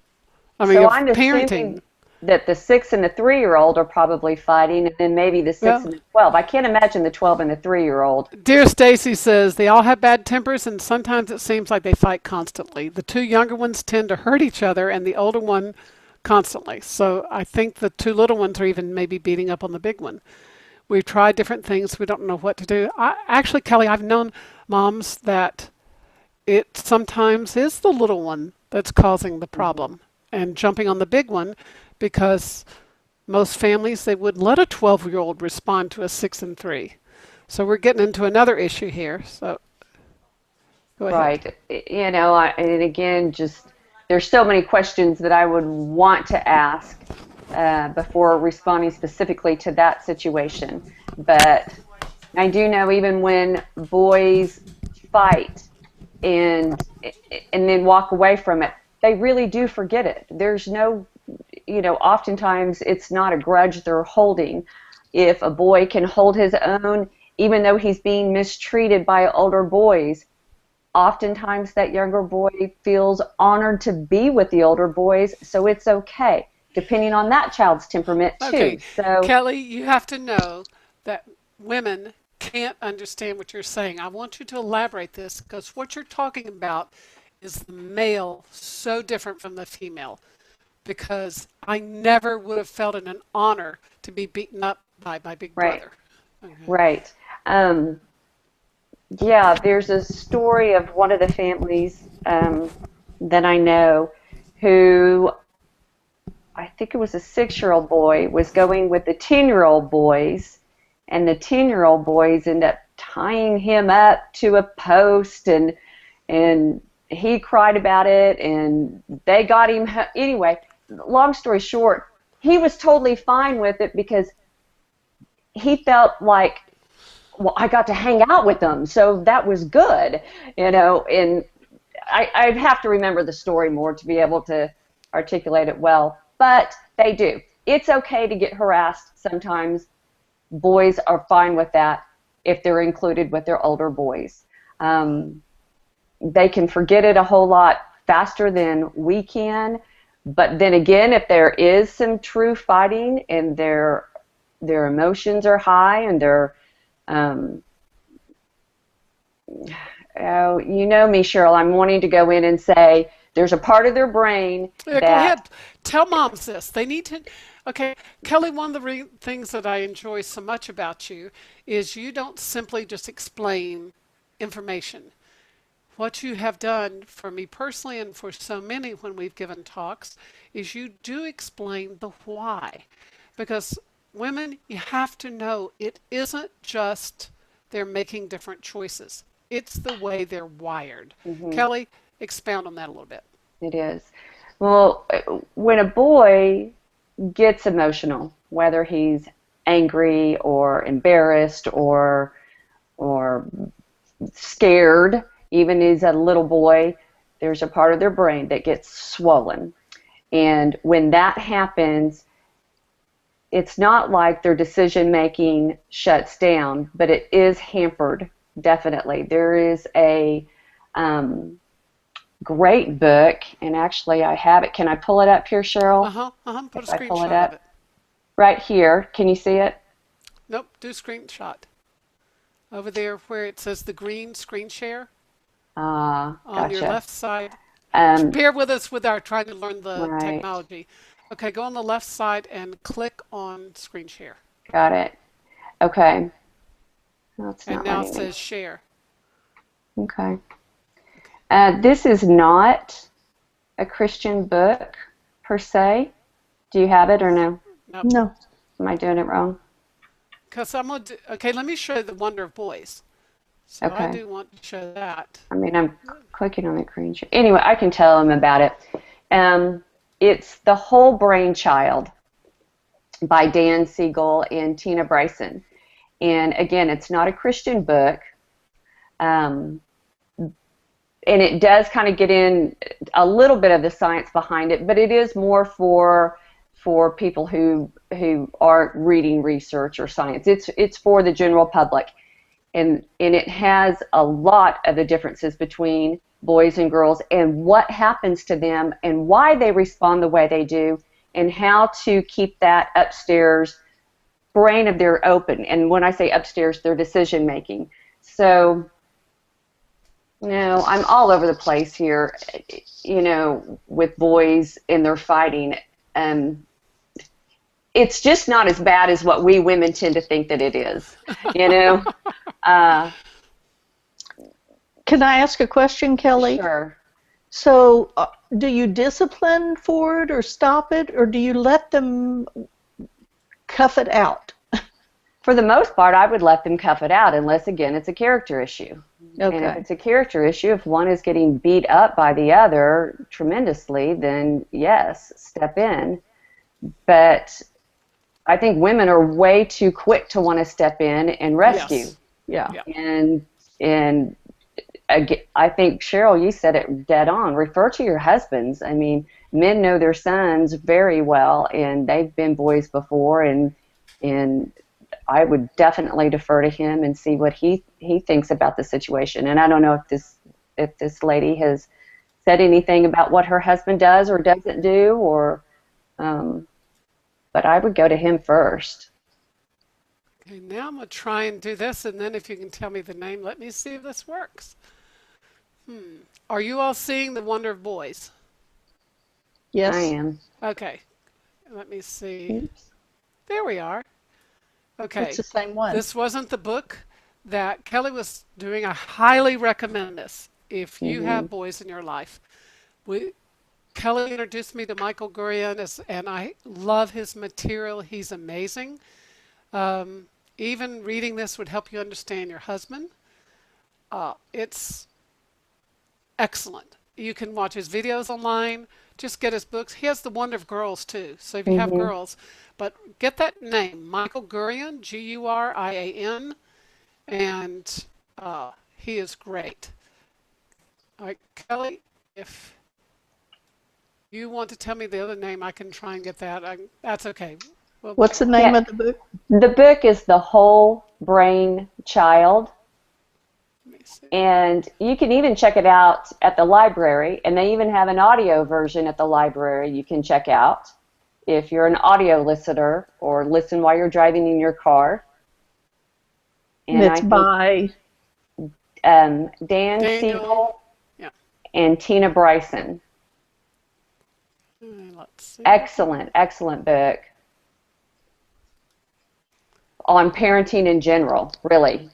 Speaker 1: I mean,
Speaker 2: So
Speaker 1: of
Speaker 2: I'm
Speaker 1: parenting.
Speaker 2: assuming that the 6 and the 3-year-old are probably fighting, and then maybe the 6
Speaker 1: Well,
Speaker 2: and the 12. I can't imagine the 12 and the 3-year-old.
Speaker 1: dear Stacy says they all have bad tempers and sometimes it seems like they fight constantly. The 2 younger ones tend to hurt each other and the older one constantly. So I think the 2 little ones are even maybe beating up on the big one. We've tried different things. We don't know what to do. Actually, Kelly, I've known moms that it sometimes is the little one that's causing the
Speaker 2: Hmm.
Speaker 1: problem and jumping on the big one because most families, they wouldn't let a 12-year-old respond to a 6 and 3. So we're getting into another issue here. So go ahead.
Speaker 2: Right. And again, just there's so many questions that I would want to ask before responding specifically to that situation. But I do know even when boys fight and and then walk away from it, they really do forget it. There's no, oftentimes it's not a grudge they're holding. If a boy can hold his own, even though he's being mistreated by older boys, oftentimes that younger boy feels honored to be with the older boys, so it's okay, depending on that child's temperament too.
Speaker 1: Okay,
Speaker 2: So,
Speaker 1: Kelly, you have to know that women can't understand what you're saying. I want you to elaborate this because what you're talking about is the male so different from the female. Because I never would have felt it an honor to be beaten up by my big
Speaker 2: right,
Speaker 1: brother. Okay.
Speaker 2: right. Um, yeah, there's a story of one of the families that I know who I think it was a 6-year-old boy was going with the 10-year-old boys, and the 10-year-old boys end up tying him up to a post, and he cried about it, and they got him anyway. Long story short, he was totally fine with it because he felt like, well, I got to hang out with them, so that was good, and I'd have to remember the story more to be able to articulate it well, but they do. It's okay to get harassed sometimes. Boys are fine with that if they're included with their older boys. Um, they can forget it a whole lot faster than we can, but then again, if there is some true fighting and their emotions are high and they're um, oh, you know me, Cheryl. I'm wanting to go in and say there's a part of their brain
Speaker 1: Yeah, go
Speaker 2: that,
Speaker 1: ahead. Tell moms this. They need to. Okay, Kelly, one of the things that I enjoy so much about you is you don't simply just explain information. What you have done for me personally and for so many when we've given talks is you do explain the why. Because women, you have to know it isn't just they're making different choices. It's the way they're wired.
Speaker 2: mhm,
Speaker 1: Kelly, expound on that a little bit.
Speaker 2: it is. Well, when a boy gets emotional, whether he's angry or embarrassed or scared, even as a little boy, there's a part of their brain that gets swollen. And when that happens, it's not like their decision making shuts down, but it is hampered, definitely. There is a great book, and actually I have it. Can I pull it up here, Cheryl?
Speaker 1: Uh-huh, uh-huh. Put a
Speaker 2: If I pull it
Speaker 1: screenshot of
Speaker 2: up.
Speaker 1: it.
Speaker 2: Right here. Can you see it?
Speaker 1: Nope, do screenshot. Over there where it says the green screen share on your
Speaker 2: Gotcha.
Speaker 1: left side.
Speaker 2: Um,
Speaker 1: Bear with us with our trying to learn the
Speaker 2: right.
Speaker 1: technology. Okay, go on the left side and click on screen share.
Speaker 2: Got it. Okay. No, it's
Speaker 1: And
Speaker 2: not
Speaker 1: now it
Speaker 2: letting me.
Speaker 1: says share.
Speaker 2: Okay. This is not a Christian book per se. Do you have it or no?
Speaker 1: Nope.
Speaker 3: No.
Speaker 2: Am I doing it wrong?
Speaker 1: Because I'm going to do, okay, let me show you the wonder of boys. So I
Speaker 2: Okay.
Speaker 1: do want to show that.
Speaker 2: I mean, I'm clicking on the screen share. Anyway, I can tell them about it. It's The Whole Brain Child by Dan Siegel and Tina Bryson. And again, it's not a Christian book. Um, and it does kind of get in a little bit of the science behind it, but it is more for people who aren't reading research or science. It's for the general public, and it has a lot of the differences between boys and girls and what happens to them and why they respond the way they do and how to keep that upstairs brain of their open. And when I say upstairs, their decision making. So no, I'm all over the place here, with boys and their fighting. Um, it's just not as bad as what we women tend to think that it is, you know? Uh,
Speaker 3: Can I ask a question, Kelly?
Speaker 2: sure.
Speaker 3: So, do you discipline for it or stop it, or do you let them cuff it out?
Speaker 2: For the most part, I would let them cuff it out unless, again, it's a character issue. And if
Speaker 3: Okay.
Speaker 2: it's a character issue, if one is getting beat up by the other tremendously, then yes, step in. But I think women are way too quick to want to step in and rescue.
Speaker 1: Yes.
Speaker 3: Yeah.
Speaker 1: Yeah.
Speaker 2: And I think, Cheryl, you said it dead on. Refer to your husbands. I mean, men know their sons very well, and they've been boys before, and I would definitely defer to him and see what he thinks about the situation. And I don't know if this lady has said anything about what her husband does or doesn't do, or but I would go to him first.
Speaker 1: Okay, now I'm going to try and do this, and then if you can tell me the name, let me see if this works. Are you all seeing the wonder of boys?
Speaker 2: I
Speaker 3: Yes.
Speaker 2: am.
Speaker 1: Okay, let me see.
Speaker 3: Oops.
Speaker 1: There we are.
Speaker 3: It's
Speaker 1: Okay,
Speaker 3: the same one.
Speaker 1: this wasn't the book that Kelly was doing. I highly recommend this if you
Speaker 2: Hmm.
Speaker 1: have boys in your life. We, Kelly introduced me to Michael Gurian, and I love his material. He's amazing. Um, Even reading this would help you understand your husband. It's excellent. You can watch his videos online. Just get his books. He has The Wonder of Girls too. So if you have
Speaker 2: Hmm.
Speaker 1: girls, but get that name, Michael Gurian, Gurian, and he is great. All right, Kelly, if you want to tell me the other name, I can try and get that. That's okay. Well,
Speaker 3: What's the name
Speaker 2: Yeah,
Speaker 3: of the book?
Speaker 2: the book is The Whole Brain Child.
Speaker 1: let me see.
Speaker 2: And you can even check it out at the library, and they even have an audio version at the library you can check out if you're an audio listener or listen while you're driving in your car.
Speaker 3: And
Speaker 2: And
Speaker 3: it's
Speaker 2: I think
Speaker 3: by,
Speaker 2: Dan
Speaker 1: Daniel,
Speaker 2: Siegel
Speaker 1: yeah.
Speaker 2: and Tina Bryson.
Speaker 1: Let's see.
Speaker 2: Excellent, excellent book on parenting in general, really.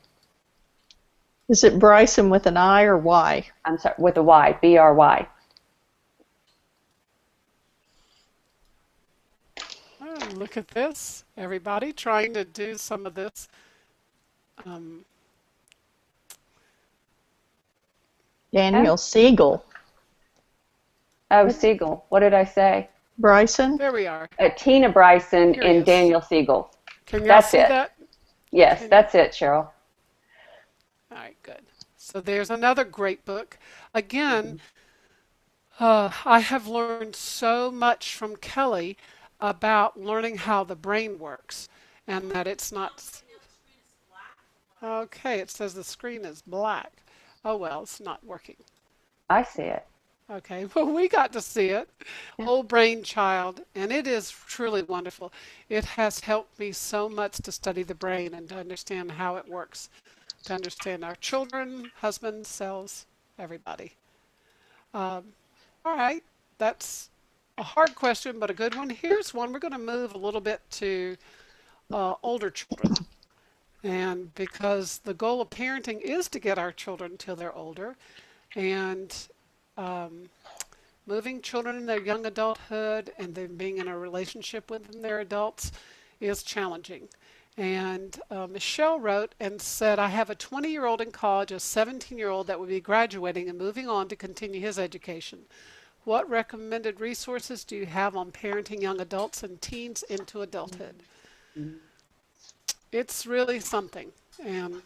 Speaker 3: is it Bryson with an I or Y?
Speaker 2: I'm sorry, with a Y, B-R-Y.
Speaker 1: Oh, look at this. Everybody trying to do some of this. Um,
Speaker 2: Oh,
Speaker 3: Daniel Siegel.
Speaker 2: oh,
Speaker 3: That's
Speaker 2: Siegel. What did I say?
Speaker 3: Bryson.
Speaker 1: there we are.
Speaker 2: Tina Bryson
Speaker 1: Here he
Speaker 2: and
Speaker 1: is.
Speaker 2: Daniel Siegel.
Speaker 1: Can y'all
Speaker 2: That's
Speaker 1: see
Speaker 2: it.
Speaker 1: that?
Speaker 2: Yes,
Speaker 1: Can,
Speaker 2: that's it, Cheryl.
Speaker 1: all right, good. So there's another great book. Again, I have learned so much from Kelly about learning how the brain works and that it's not. Okay, it says the screen is black. Oh well, it's not working.
Speaker 2: I see it.
Speaker 1: Okay, well, we got to see it.
Speaker 2: Yeah.
Speaker 1: Whole brain child, and it is truly wonderful. It has helped me so much to study the brain and to understand how it works, to understand our children, husbands, selves, everybody. Um, all right, that's a hard question, but a good one. Here's one. We're going to move a little bit to older children. And because the goal of parenting is to get our children till they're older, and um, moving children in their young adulthood and then being in a relationship with them, their adults, is challenging. And Michelle wrote and said, I have a 20-year-old in college, a 17-year-old that will be graduating and moving on to continue his education. What recommended resources do you have on parenting young adults and teens into adulthood? It's really something. And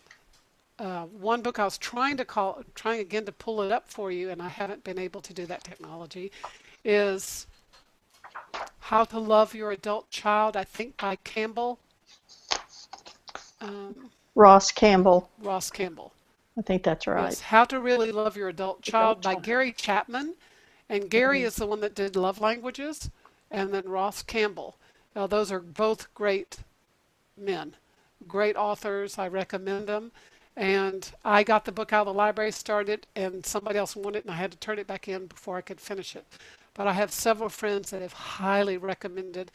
Speaker 1: one book I was trying again to pull it up for you, and I haven't been able to do that technology, is How to Love Your Adult Child, I think by Campbell, um,
Speaker 3: Ross Campbell.
Speaker 1: Ross Campbell.
Speaker 3: I think that's right.
Speaker 1: Yes, How to Really Love Your Adult Child
Speaker 3: Adult
Speaker 1: by
Speaker 3: child.
Speaker 1: Gary Chapman. And Gary is the one that did Love Languages, and then Ross Campbell. Now, those are both great men, great authors. I recommend them. And I got the book out of the library, started, and somebody else wanted it, and I had to turn it back in before I could finish it. But I have several friends that have highly recommended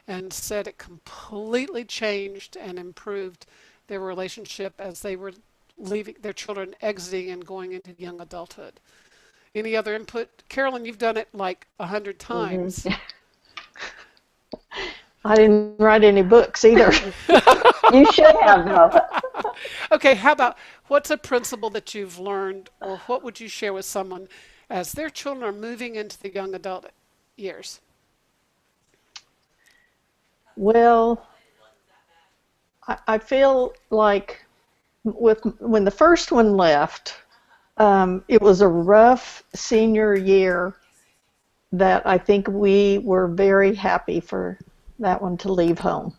Speaker 1: and said it completely changed and improved their relationship as they were leaving their children, exiting and going into young adulthood. Any other input? Carolyn, you've done it like 100 times.
Speaker 3: I didn't write any books either.
Speaker 2: You should have, though.
Speaker 1: Okay, how about what's a principle that you've learned, or what would you share with someone as their children are moving into the young adult years?
Speaker 3: Well, I feel like when the first one left, it was a rough senior year that I think we were very happy for that one to leave home.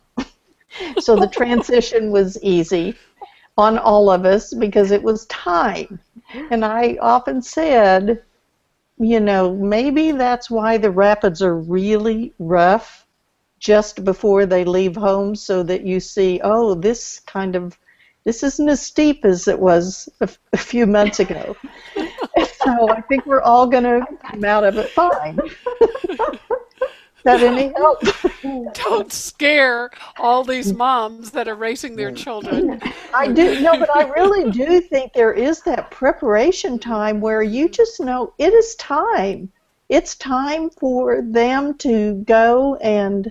Speaker 3: So the transition was easy on all of us because it was time. And I often said, maybe that's why the rapids are really rough just before they leave home, so that you see, oh, this isn't as steep as it was a few months ago. So I think we're all going to come out of it fine. That any help?
Speaker 1: Don't scare all these moms that are raising their children.
Speaker 3: I do, no, but I really do think there is that preparation time where you just know it is time. It's time for them to go and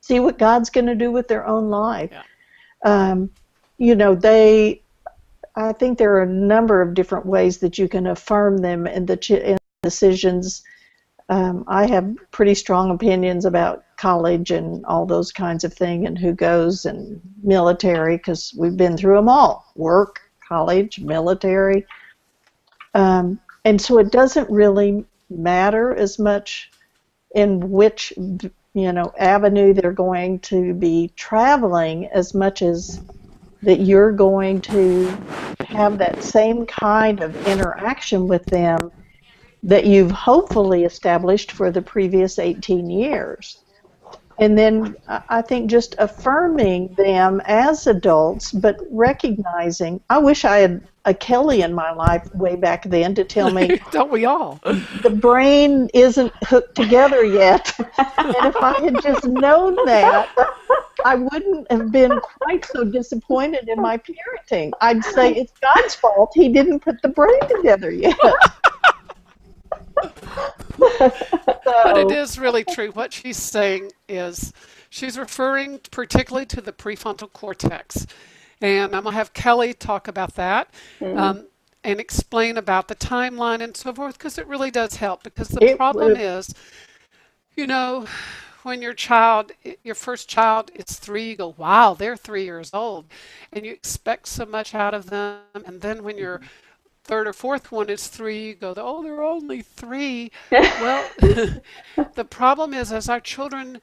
Speaker 3: see what God's going to do with their own life.
Speaker 1: Yeah.
Speaker 3: I think there are a number of different ways that you can affirm them in in decisions. I have pretty strong opinions about college and all those kinds of things, and who goes, and military, because we've been through them all: work, college, military. And so it doesn't really matter as much in which avenue they're going to be traveling, as much as that you're going to have that same kind of interaction with them that you've hopefully established for the previous 18 years. And then I think just affirming them as adults, but recognizing, I wish I had a Kelly in my life way back then to tell me,
Speaker 1: Don't we all?
Speaker 3: the brain isn't hooked together yet. And if I had just known that, I wouldn't have been quite so disappointed in my parenting. I'd say it's God's fault he didn't put the brain together yet.
Speaker 1: But it
Speaker 3: So,
Speaker 1: is really true. What she's saying is she's referring particularly to the prefrontal cortex. And I'm going to have Kelly talk about that and explain about the timeline and so forth, because it really does help. Because the
Speaker 3: it
Speaker 1: problem
Speaker 3: would,
Speaker 1: is, you know, when your first child is 3, you go, wow, they're 3 years old. And you expect so much out of them. And then when you're third or fourth one is 3, you go, oh, they're only 3. Well, the problem is as our children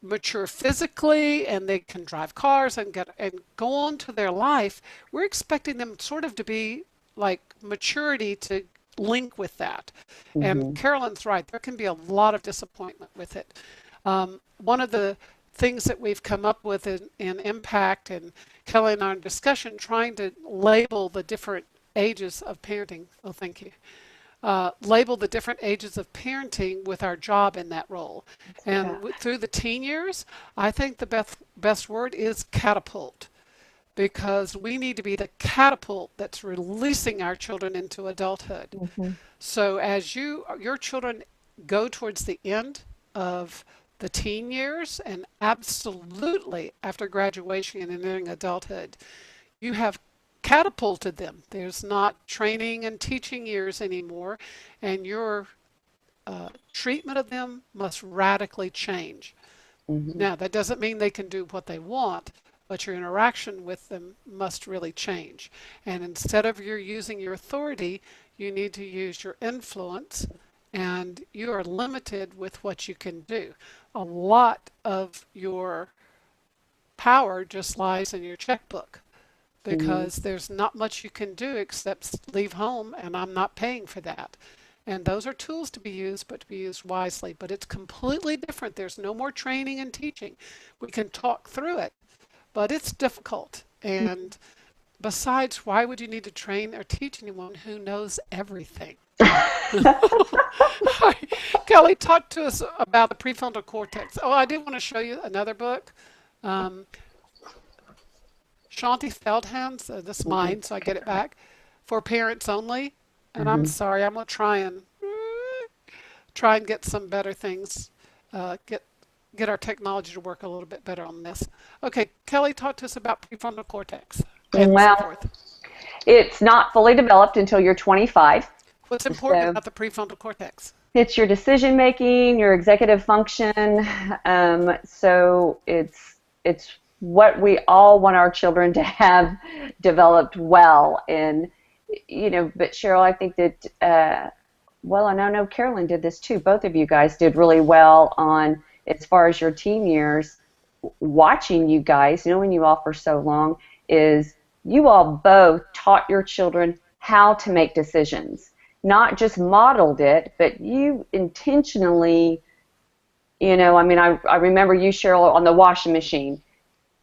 Speaker 1: mature physically and they can drive cars and get and go on to their life, we're expecting them sort of to be like maturity to link with that. And
Speaker 2: Hmm.
Speaker 1: Carolyn's right, there can be a lot of disappointment with it. One of the things that we've come up with in Impact and Kelly and our discussion, trying to label the different ages of parenting. Oh, thank you. Label the different ages of parenting with our job in that role. And
Speaker 2: Yeah.
Speaker 1: through the teen years, I think the best word is catapult because we need to be the catapult that's releasing our children into adulthood.
Speaker 2: Hmm.
Speaker 1: So as your children go towards the end of the teen years and absolutely after graduation and entering adulthood, you have catapulted them. There's not training and teaching years anymore, and your treatment of them must radically change.
Speaker 2: Hmm.
Speaker 1: Now, that doesn't mean they can do what they want, but your interaction with them must really change. And instead of your using your authority, you need to use your influence, and you are limited with what you can do. A lot of your power just lies in your checkbook
Speaker 2: Hmm.
Speaker 1: because there's not much you can do except leave home, and I'm not paying for that. And those are tools to be used, but to be used wisely. But it's completely different. There's no more training and teaching. We can talk through it, but it's difficult. And besides, why would you need to train or teach anyone who knows everything? Kelly, talk to us about the prefrontal cortex. Oh, I did want to show you another book. Um, Shanti Feldhand's, this is
Speaker 2: Hmm.
Speaker 1: mine, so I get it back, for parents only. And I'm
Speaker 2: Hmm.
Speaker 1: sorry, I'm gonna try and get some better things, get our technology to work a little bit better on this. Okay, Kelly, talk to us about prefrontal cortex and so
Speaker 2: Well,
Speaker 1: forth.
Speaker 2: it's not fully developed until you're 25.
Speaker 1: What's important
Speaker 2: So
Speaker 1: about the prefrontal cortex?
Speaker 2: it's your decision making, your executive function. So it's what we all want our children to have developed well. And but Cheryl, I think that well, and I know Carolyn did this too. Both of you guys did really well on as far as your teen years. Watching you guys, knowing you all for so long, is you all both taught your children how to make decisions. Not just modeled it, but you intentionally, I mean, I remember you, Cheryl, on the washing machine,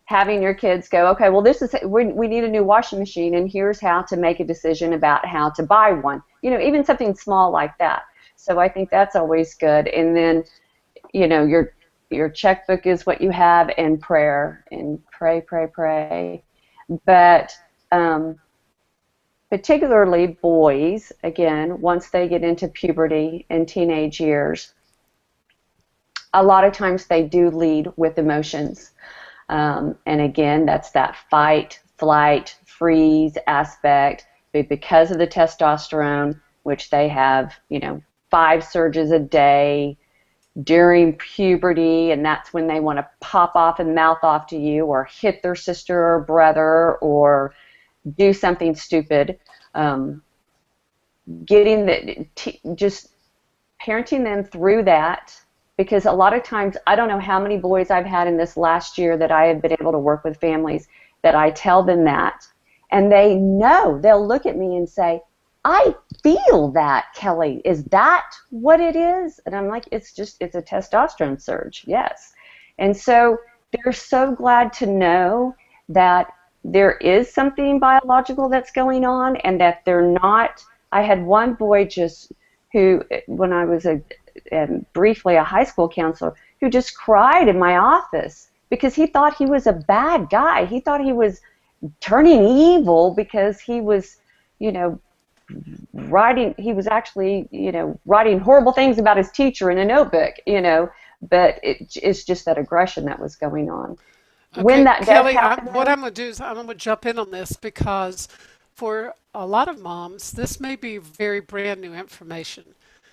Speaker 2: having your kids go, okay, well, we need a new washing machine, and here's how to make a decision about how to buy one. Even something small like that. So I think that's always good. And then, your checkbook is what you have, and prayer, and pray, pray, pray. But particularly boys, again, once they get into puberty and teenage years, a lot of times they do lead with emotions. And again, that's that fight, flight, freeze aspect. But because of the testosterone, which they have, 5 surges a day during puberty, and that's when they want to pop off and mouth off to you or hit their sister or brother or do something stupid. Um, getting just parenting them through that, because a lot of times I don't know how many boys I've had in this last year that I have been able to work with families that I tell them that, and they'll look at me and say, I feel that, Kelly. Is that what it is? And I'm like, it's a testosterone surge, yes. And so they're so glad to know that there is something biological that's going on, and that they're not. I had one boy just who, when I was briefly a high school counselor, who just cried in my office because he thought he was a bad guy. He thought he was turning evil because he was, you know, he was actually, writing horrible things about his teacher in a notebook, but it's just that aggression that was going on. When
Speaker 1: Okay,
Speaker 2: that does
Speaker 1: Kelly,
Speaker 2: happen,
Speaker 1: what
Speaker 2: though,
Speaker 1: I'm going to do is I'm going to jump in on this because for a lot of moms, this may be very brand new information.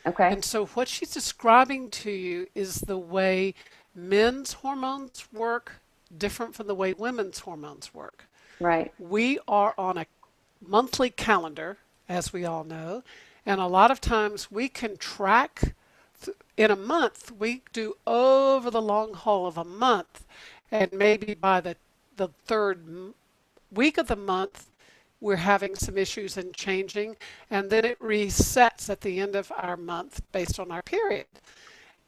Speaker 2: okay,
Speaker 1: And so what she's describing to you is the way men's hormones work different from the way women's hormones work.
Speaker 2: right,
Speaker 1: We are on a monthly calendar, as we all know. And a lot of times we can track in a month, we do over the long haul of a month. And maybe by the third week of the month, we're having some issues and changing. And then it resets at the end of our month based on our period.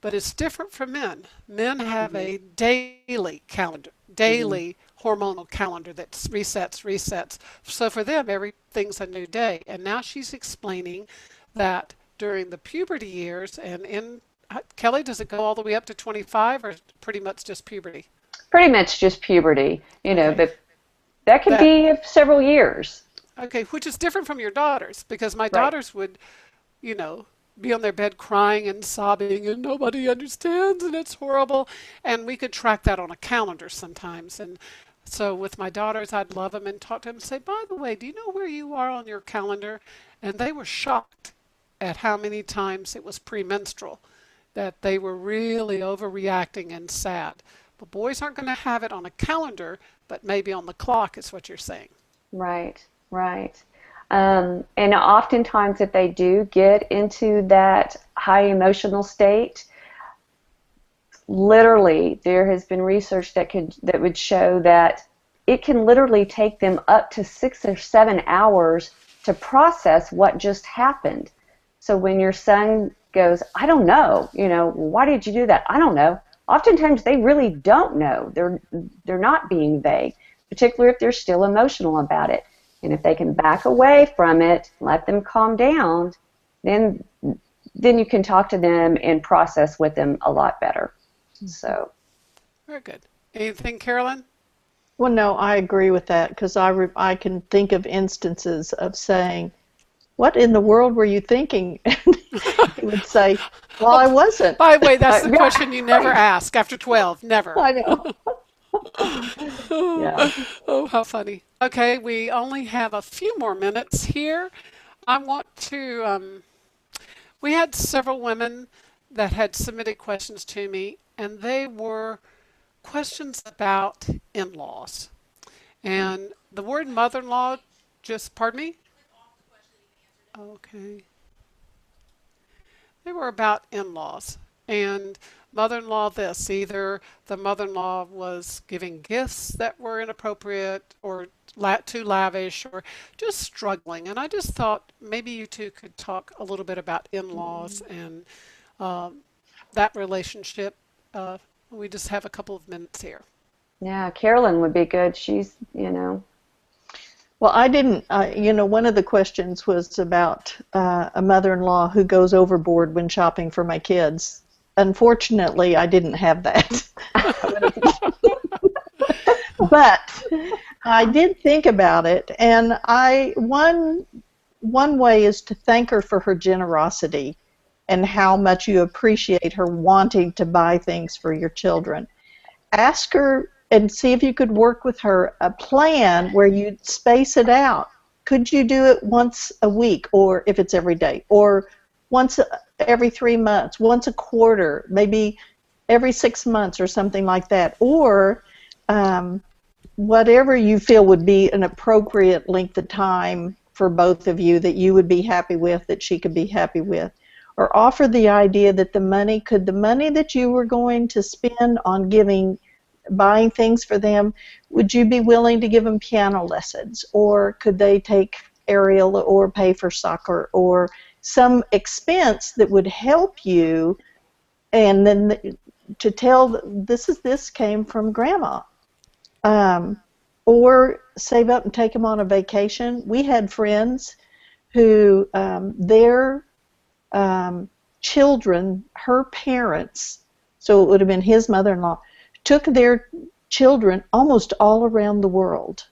Speaker 1: But it's different for men. Men have
Speaker 2: Mhm.
Speaker 1: a daily calendar,
Speaker 2: Mhm.
Speaker 1: daily hormonal calendar that resets. So for them, everything's a new day. And now she's explaining that during the puberty years and in Kelly, does it go all the way up to 25 or pretty much just puberty?
Speaker 2: Pretty much just puberty,
Speaker 1: Okay.
Speaker 2: but that could
Speaker 1: That
Speaker 2: be several years.
Speaker 1: okay, which is different from your daughters because my
Speaker 2: Right.
Speaker 1: daughters would, you know, be on their bed crying and sobbing and nobody understands and it's horrible. And we could track that on a calendar sometimes. And so with my daughters, I'd love them and talk to them and say, by the way, do you know where you are on your calendar? And they were shocked at how many times it was premenstrual, that they were really overreacting and sad. But boys aren't going to have it on a calendar, but maybe on the clock is what you're saying.
Speaker 2: Right, right. And oftentimes, if they do get into that high emotional state, literally, there has been research that would show that it can literally take them up to 6 or 7 hours to process what just happened. So when your son goes, I don't know, why did you do that? I don't know. Oftentimes they really don't know. They're not being vague, particularly if they're still emotional about it. And if they can back away from it, let them calm down, then you can talk to them and process with them a lot better. So,
Speaker 1: Very good. Anything, Carolyn?
Speaker 3: Well, no, I agree with that because I can think of instances of saying, "What in the world were you thinking?" And he would say, "Well,
Speaker 1: Oh,
Speaker 3: I wasn't."
Speaker 1: by the way, that's the
Speaker 2: yeah,
Speaker 1: question you never ask after 12. Never.
Speaker 3: I know. Yeah.
Speaker 1: Oh, how funny. Okay, we only have a few more minutes here. I want to, we had several women that had submitted questions to me, and they were questions about in laws. And the word mother in law, just, pardon me? Okay. They were about in laws. And mother in law, this either the mother in law was giving gifts that were inappropriate or too lavish or just struggling. And I just thought maybe you two could talk a little bit about in laws and um, that relationship. We just have a couple of minutes here.
Speaker 2: yeah, Carolyn would be good.
Speaker 3: Well, I didn't, one of the questions was about a mother-in-law who goes overboard when shopping for my kids. Unfortunately, I didn't have that. But I did think about it, and one way is to thank her for her generosity and how much you appreciate her wanting to buy things for your children. Ask her and see if you could work with her a plan where you'd space it out. Could you do it once a week, or if it's every day, or once every 3 months, once a quarter, maybe every 6 months or something like that, or whatever you feel would be an appropriate length of time for both of you that you would be happy with, that she could be happy with. Or offer the idea that the money that you were going to spend on buying things for them, would you be willing to give them piano lessons? Or could they take aerial or pay for soccer or some expense that would help you, and then to tell this came from grandma. Or save up and take them on a vacation. We had friends who their children, her parents, so it would have been his mother-in-law, took their children almost all around the world.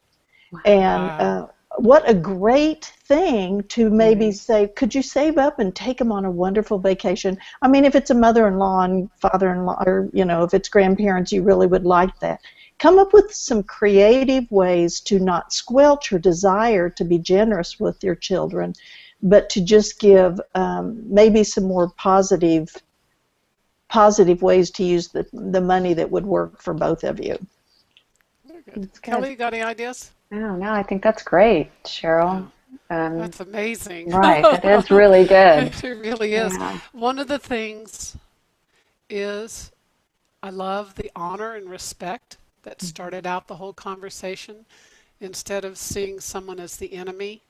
Speaker 3: And
Speaker 1: Wow.
Speaker 3: what a great thing to maybe say, could you save up and take them on a wonderful vacation? I mean, if it's a mother-in-law and father-in-law, or, if it's grandparents, you really would like that. Come up with some creative ways to not squelch her desire to be generous with your children, but to just give maybe some more positive ways to use the money that would work for both of you.
Speaker 1: Very good.
Speaker 2: That's good.
Speaker 1: Kelly, you got any ideas?
Speaker 2: Oh, no, I think that's great,
Speaker 1: Yeah.
Speaker 2: Cheryl. Um,
Speaker 1: That's amazing.
Speaker 2: right, that is really good.
Speaker 1: It really is.
Speaker 2: Yeah.
Speaker 1: One of the things is I love the honor and respect that started out the whole conversation. Instead of seeing someone as the enemy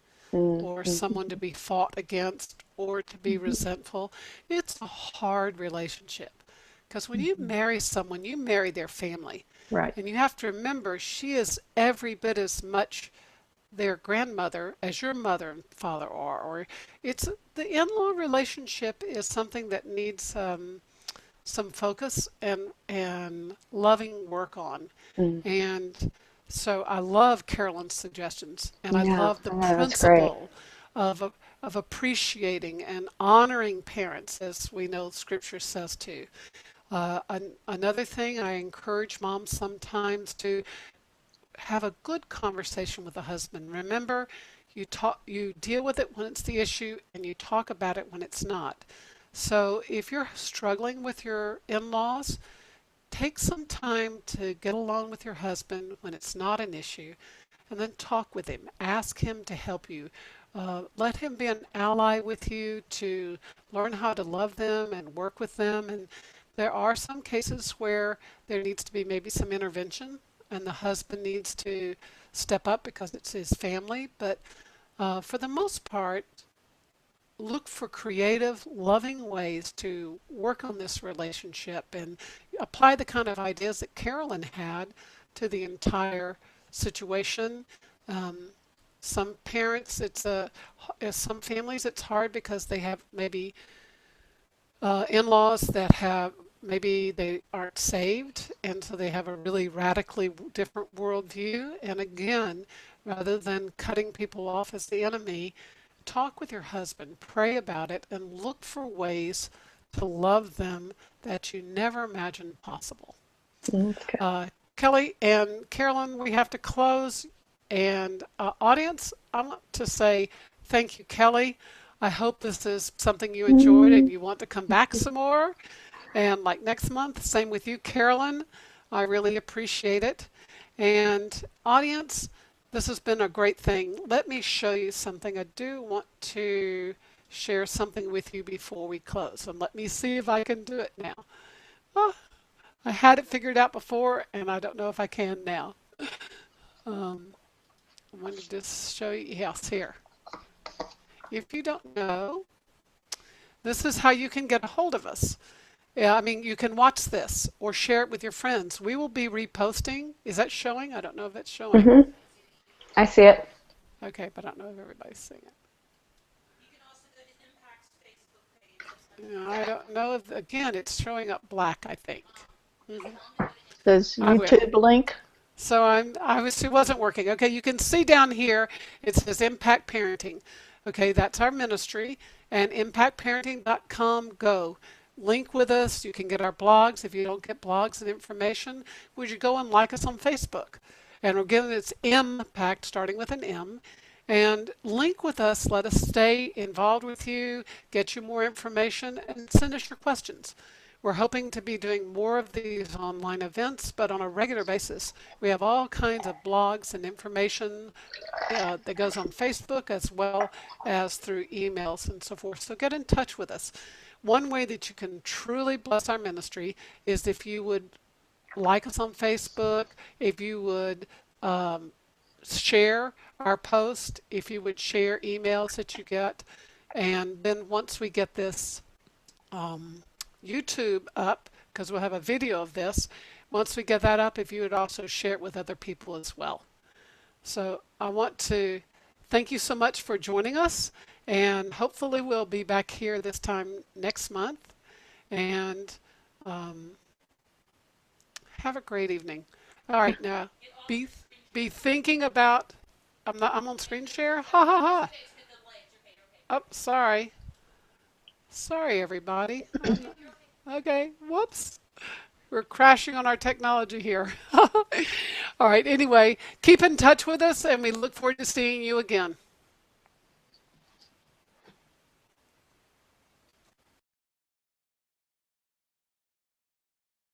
Speaker 1: or someone to
Speaker 2: Mm-hmm.
Speaker 1: be fought against or to be resentful, it's a hard relationship. Because when you
Speaker 3: Hmm.
Speaker 1: marry someone, you marry their family.
Speaker 3: Right.
Speaker 1: And you have to remember, she is every bit as much their grandmother as your mother and father are. Or it's the in-law relationship is something that needs some focus and loving work on.
Speaker 2: Mm.
Speaker 1: And so I love Carolyn's suggestions, and I
Speaker 2: Yeah,
Speaker 1: love the
Speaker 2: I know, that's great.
Speaker 1: principle of of appreciating and honoring parents, as we know Scripture says to. Another thing, I encourage moms sometimes to have a good conversation with the husband. Remember, you deal with it when it's the issue, and you talk about it when it's not. So if you're struggling with your in-laws, take some time to get along with your husband when it's not an issue, and then talk with him. Ask him to help you. Let him be an ally with you to learn how to love them and work with them. And there are some cases where there needs to be maybe some intervention, and the husband needs to step up because it's his family. But for the most part, look for creative, loving ways to work on this relationship and apply the kind of ideas that Carolyn had to the entire situation. Um, some parents, some families, it's hard because they have maybe in-laws that have maybe they aren't saved, and so they have a really radically different worldview. And again, rather than cutting people off as the enemy, talk with your husband, pray about it, and look for ways to love them that you never imagined possible.
Speaker 2: That's good.
Speaker 1: Uh, Kelly and Carolyn, we have to close. And audience, I want to say thank you, Kelly. I hope this is something you enjoyed and
Speaker 2: Mm,
Speaker 1: you want to come back some more. And like next month, same with you, Carolyn. I really appreciate it. And audience, this has been a great thing. Let me show you something. I do want to share something with you before we close. And let me see if I can do it now. Oh, I had it figured out before, and I don't know if I can now. Um, I'm going to just show you. Yes, here. If you don't know, this is how you can get a hold of us. Yeah, I mean, you can watch this or share it with your friends. We will be reposting. Is that showing? I don't know if it's showing.
Speaker 2: hmm I see it.
Speaker 1: Okay, but I don't know if everybody's seeing it. I don't know if, again, it's showing up black, I think. Hmm.
Speaker 3: Does
Speaker 1: I will.
Speaker 3: YouTube link?
Speaker 1: So it wasn't working. Okay, you can see down here it says Impact Parenting. Okay, that's our ministry, and impactparenting.com. Go link with us. You can get our blogs. If you don't get blogs and information, would you go and like us on Facebook? And again, it's Impact, starting with an M. And link with us. Let us stay involved with you, get you more information, and send us your questions. We're hoping to be doing more of these online events, but on a regular basis. We have all kinds of blogs and information that goes on Facebook as well as through emails and so forth. So get in touch with us. One way that you can truly bless our ministry is if you would like us on Facebook, if you would um, share our post, if you would share emails that you get. And then once we get this um, YouTube up, because we'll have a video of this, once we get that up, if you would also share it with other people as well. So I want to thank you so much for joining us, and hopefully we'll be back here this time next month. And um, have a great evening. All right, now be be thinking about. I'm on screen share. Ha ha ha. Oh, sorry. Sorry, everybody. Okay. Whoops. We're crashing on our technology here. All right. Anyway, keep in touch with us, and we look forward to seeing you again.